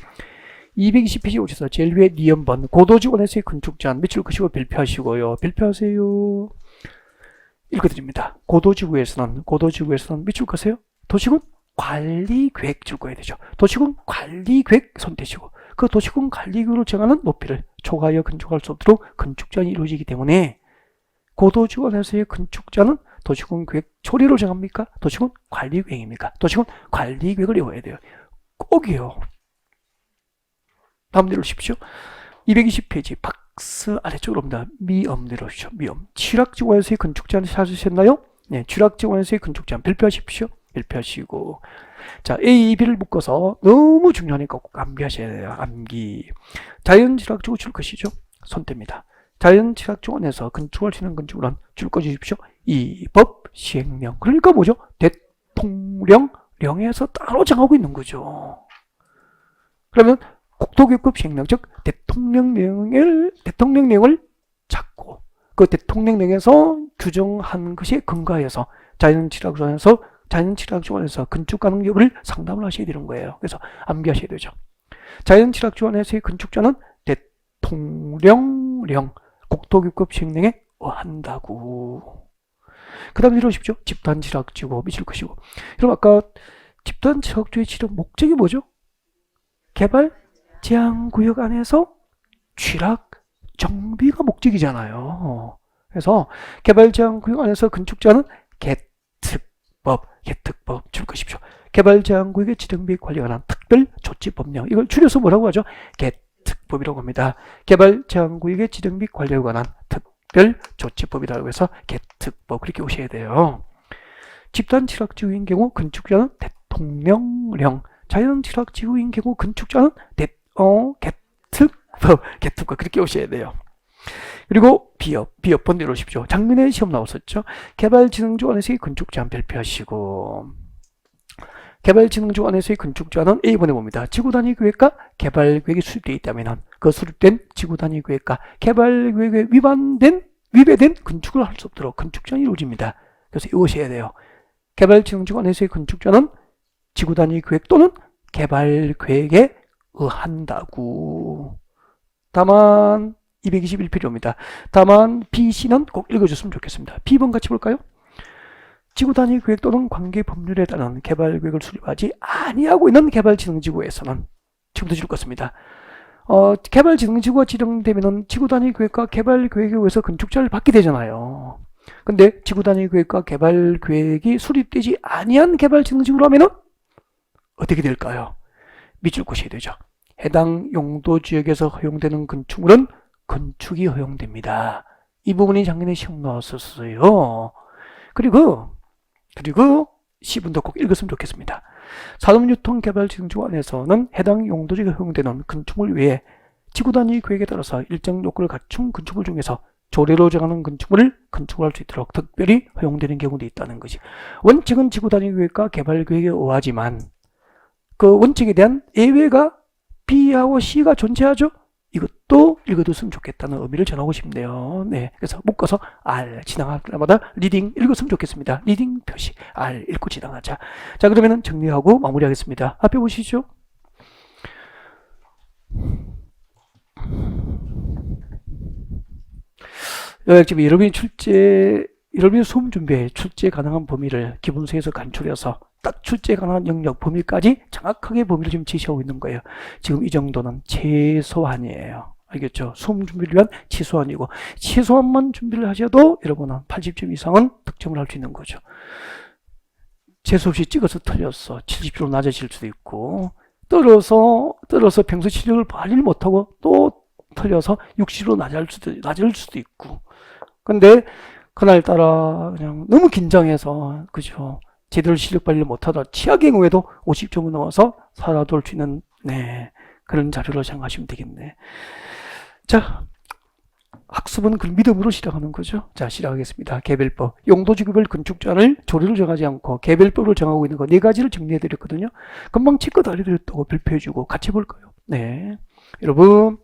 220페이지 오셔서 제일 위에 니은번 고도지구원에서의 건축제한 밑줄 그시고 별표하시고요. 별표하세요. 읽어드립니다. 고도지구에서는 밑줄 거세요. 도시군 관리계획 줄 거야 되죠. 도시군 관리계획 선택이고 그 도시군 관리계획으로 정하는 높이를 초과하여 건축할 수 없도록 건축제한이 이루어지기 때문에 고도지구원에서의 건축제한은 도시군 계획 조례로 정합니까? 도시군 관리계획입니까? 도시군 관리계획을 외워야 돼요. 꼭이요. 다음 내려오십시오. 220페이지 박스 아래쪽으로 옵니다. 미음 내려오십시오. 미음. 취락지구원에서의 건축제한 찾으셨나요? 네, 취락지구원에서의 건축제한 별표하십시오. 별표하시고 자 A, B를 묶어서 너무 중요하니까 꼭 암기하셔야 돼요. 암기. 자연취락지구 줄 것이죠. 선택입니다. 자연취락지구원에서 건축할 수 있는 건축물은 줄 거 주십시오. 이 법 시행령. 그러니까 뭐죠? 대통령령에서 따로 정하고 있는 거죠. 그러면 국토교육법 시행령, 즉 대통령령을 찾고 그 대통령령에서 규정한 것에 근거해서 자연취락지원에서 건축 가능 여부를 상담을 하셔야 되는 거예요. 그래서 암기하셔야 되죠. 자연취락지원에서의 건축자는 대통령령, 국토교육법 시행령에 의한다고. 그 다음 들어오십시오. 집단취락지구 미칠 것이고. 그럼 아까 집단취락지구의 지령 목적이 뭐죠? 개발 제한구역 안에서 취락 정비가 목적이잖아요. 그래서 개발 제한구역 안에서 건축자는 개특법 줄 것이십시오. 개발 제한구역의 지정 및 관리에 관한 특별 조치 법령, 이걸 줄여서 뭐라고 하죠? 개특법이라고 합니다. 개발 제한구역의 지정 및 관리에 관한 특별 조치법이라고 해서 개특법, 그렇게 오셔야 돼요. 집단 취락지구인 경우 건축자는 대통령령, 자연 취락지구인 경우 건축자는 개특법 그렇게 오셔야 돼요. 그리고 비업 번대로 오십시오. 작년에 시험 나왔었죠. 개발진흥주 안에서의 건축제한 별표하시고, 개발진흥주 안에서의 건축제한은 A번에 봅니다. 지구단위 계획과 개발계획이 수립되어 있다면 그 수립된 지구단위 계획과 개발계획에 위배된 건축을 할 수 없도록 건축제한이 이루어집니다. 그래서 이오셔야 돼요. 개발진흥주 안에서의 건축제한은 지구단위 계획 또는 개발계획에 의한다고. 다만 221페이지입니다. 다만 B씨는 꼭 읽어줬으면 좋겠습니다. B번 같이 볼까요? 지구단위 계획 또는 관계 법률에 따른 개발계획을 수립하지 아니하고 있는 개발진흥지구에서는 지금부터 줄 것입니다. 개발진흥지구가 지정되면 지구단위 계획과 개발계획에 의해서 건축자를 받게 되잖아요. 근데 지구단위 계획과 개발계획이 수립되지 아니한 개발진흥지구라면 어떻게 될까요? 밑줄 그어야 되죠. 해당 용도지역에서 허용되는 건축물은 건축이 허용됩니다. 이 부분이 작년에 시험 나왔었어요. 그리고 C분도 꼭 읽었으면 좋겠습니다. 산업유통개발진흥지구 안에서는 해당 용도지역에 허용되는 건축물 외에 지구단위 계획에 따라서 일정 요건을 갖춘 건축물 중에서 조례로 정하는 건축물을 건축할 수 있도록 특별히 허용되는 경우도 있다는 것이. 원칙은 지구단위 계획과 개발계획에 의하지만 그 원칙에 대한 예외가 B하고 C가 존재하죠. 이것도 읽어뒀으면 좋겠다는 의미를 전하고 싶네요. 네, 그래서 묶어서 R 지나갈 때마다 리딩 읽었으면 좋겠습니다. 리딩 표시 R 읽고 지나가자. 자, 그러면은 정리하고 마무리하겠습니다. 앞에 보시죠. 지금 여러분이 수험 준비에 출제 가능한 범위를 기본서에서 간추려서 딱 출제 가능한 영역 범위까지 정확하게 범위를 지금 제시하고 있는 거예요. 지금 이 정도는 최소한이에요. 알겠죠? 수험 준비를 위한 최소한이고, 최소한만 준비를 하셔도 여러분은 80점 이상은 득점을 할 수 있는 거죠. 재수없이 찍어서 틀렸어. 70점 낮아질 수도 있고, 떨어서 평소 실력을 발휘를 못하고 또 틀려서 60로 낮을 수도 있고. 근데 그날따라 그냥 너무 긴장해서, 그죠? 제대로 실력 발휘를 못하다 최악의 경우에도 50점을 넘어서 살아돌 수 있는, 네, 그런 자료로 생각하시면 되겠네. 자, 학습은 그 믿음으로 시작하는 거죠. 자, 시작하겠습니다. 개별법. 용도지구별 건축자를 조례로 정하지 않고 개별법으로 정하고 있는 거 네 가지를 정리해 드렸거든요. 금방 치과 알려드렸다고 발표해 주고 같이 볼까요? 네. 여러분,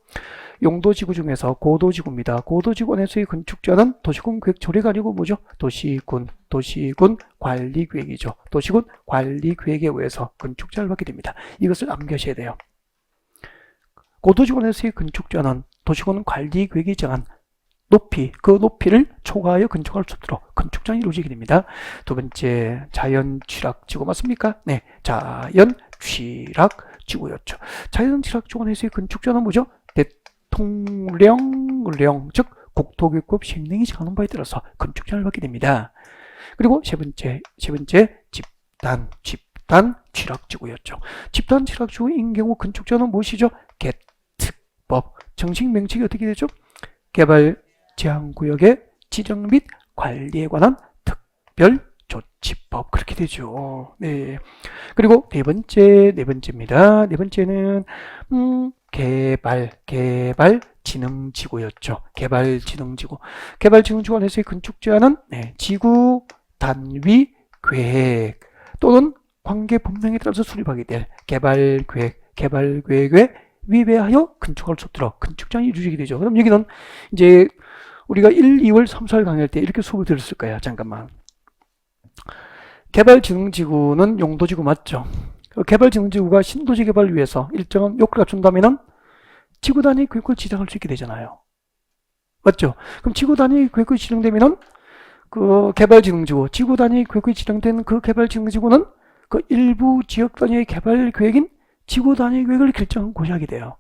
용도지구 중에서 고도지구입니다. 고도지구 안에서의 건축자는 도시군 계획 조례가 아니고 뭐죠? 도시군 관리계획이죠. 도시군 관리계획에 의해서 건축자를 받게 됩니다. 이것을 암기하셔야 돼요. 고도지구 안에서의 건축자는 도시군 관리계획이 정한 높이, 그 높이를 초과하여 건축할 수 없도록 건축장이 이루어지게 됩니다. 두 번째, 자연취락지구 맞습니까? 네, 자연취락지구였죠. 자연취락지구 안에서의 건축자는 뭐죠? 대통령령, 즉 국토교육법 시행령이 정하는 바에 따라서 건축장을 받게 됩니다. 그리고 세 번째 집단 취락지구였죠. 집단 취락지구인 경우 건축자는 무엇이죠? 개특법. 정식 명칭이 어떻게 되죠? 개발 제한구역의 지정 및 관리에 관한 특별조치법. 그렇게 되죠. 네. 그리고 네 번째입니다. 네 번째는 개발진흥지구였죠. 개발진흥지구 안에서의 건축자는 지구 단위 계획 또는 관계 법령에 따라서 수립하게 될 개발계획에 위배하여 건축할 수 없도록 건축장이 이루어지게 되죠. 그럼 여기는 이제 우리가 1, 2월, 3, 4월 강의할 때 이렇게 수업을 들었을 거예요. 잠깐만. 개발진흥지구는 용도지구 맞죠? 개발진흥지구가 신도시 개발을 위해서 일정한 요건을 갖춘다면은 지구 단위 계획을 지정할 수 있게 되잖아요. 맞죠? 그럼 지구 단위 계획이 지정되면은 그 개발진흥지구, 지구 단위 계획이 지정된 그 개발진흥지구는 그 일부 지역 단위의 개발 계획인 지구 단위 계획을 결정한 곳이 하게 돼요.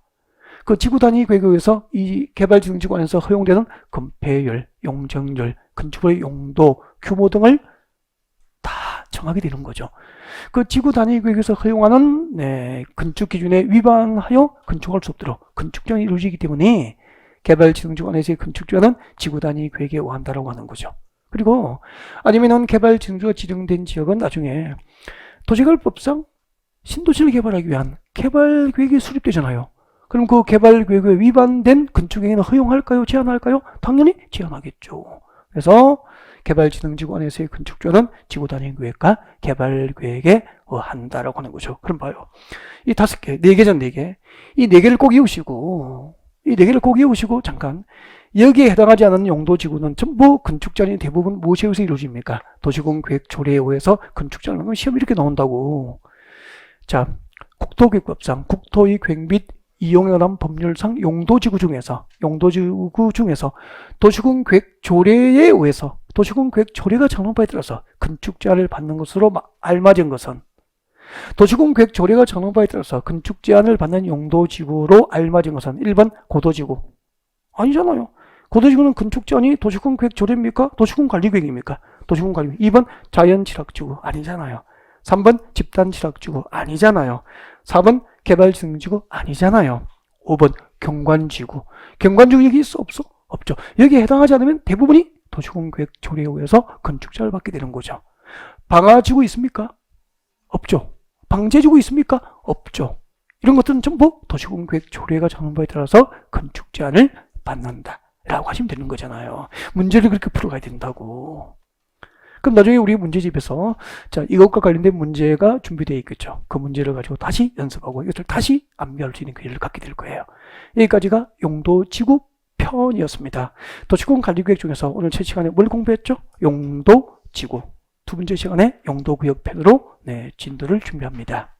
그 지구 단위 계획에 의해서 이 개발진흥지구 안에서 허용되는 건폐율, 용적률, 건축의 용도, 규모 등을 다 정하게 되는 거죠. 그 지구 단위 계획에서 허용하는 건축 기준에 위반하여 건축할 수 없도록 건축장이 이루어지기 때문에 개발진흥지구 안에서의 건축자는 지구 단위 계획에 의한다라고 하는 거죠. 그리고 아니면은 개발진흥지구가 지정된 지역은 나중에 도시개발법상 신도시를 개발하기 위한 개발계획이 수립되잖아요. 그럼 그 개발계획에 위반된 건축행위는 허용할까요? 제한할까요? 당연히 제한하겠죠. 그래서 개발진흥지구 안에서의 건축자는 지구단위계획과 개발계획에 의한다라고 하는 거죠. 그럼 봐요. 이 5개, 4개전 4개. 이 4개를 꼭 외우시고, 잠깐. 여기에 해당하지 않은 용도지구는 전부 건축자는 대부분 무엇에 의해서 이루어집니까? 도시군 계획 조례에 의해서 건축자는 시험 이렇게 나온다고. 자, 국토교육법상 국토의 계획 및 이용에 관한 법률상 용도지구 중에서 도시군 계획 조례에 의해서 도시군 계획 조례가 정한 바에 따라서 건축제한을 받는 것으로 알맞은 것은 도시군 계획 조례가 정한 바에 따라서 건축제한을 받는 용도지구로 알맞은 것은 1번 고도지구. 아니잖아요. 고도지구는 건축제한이 도시군 계획 조례입니까? 도시군 관리계획입니까? 도시군 관리계획. 2번 자연취락지구. 아니잖아요. 3번 집단취락지구. 아니잖아요. 4번 개발진흥지구. 아니잖아요. 5번 경관지구. 경관지구 여기 있어? 없어? 없죠. 여기에 해당하지 않으면 대부분이 도시군 계획 조례에 의해서 건축자를 받게 되는 거죠. 방화지구 있습니까? 없죠. 방제지구 있습니까? 없죠. 이런 것들은 전부 도시군 계획 조례가 정한 바에 따라서 건축 제한을 받는다 라고 하시면 되는 거잖아요. 문제를 그렇게 풀어가야 된다고. 그럼 나중에 우리 문제집에서 자, 이것과 관련된 문제가 준비되어 있겠죠. 그 문제를 가지고 다시 연습하고 이것을 다시 암기할 수 있는 기회를 갖게 될 거예요. 여기까지가 용도지구 편이었습니다. 도시군 관리계획 중에서 오늘 첫 시간에 뭘 공부했죠? 용도지구. 두 번째 시간에 용도구역 편으로 진도를 준비합니다.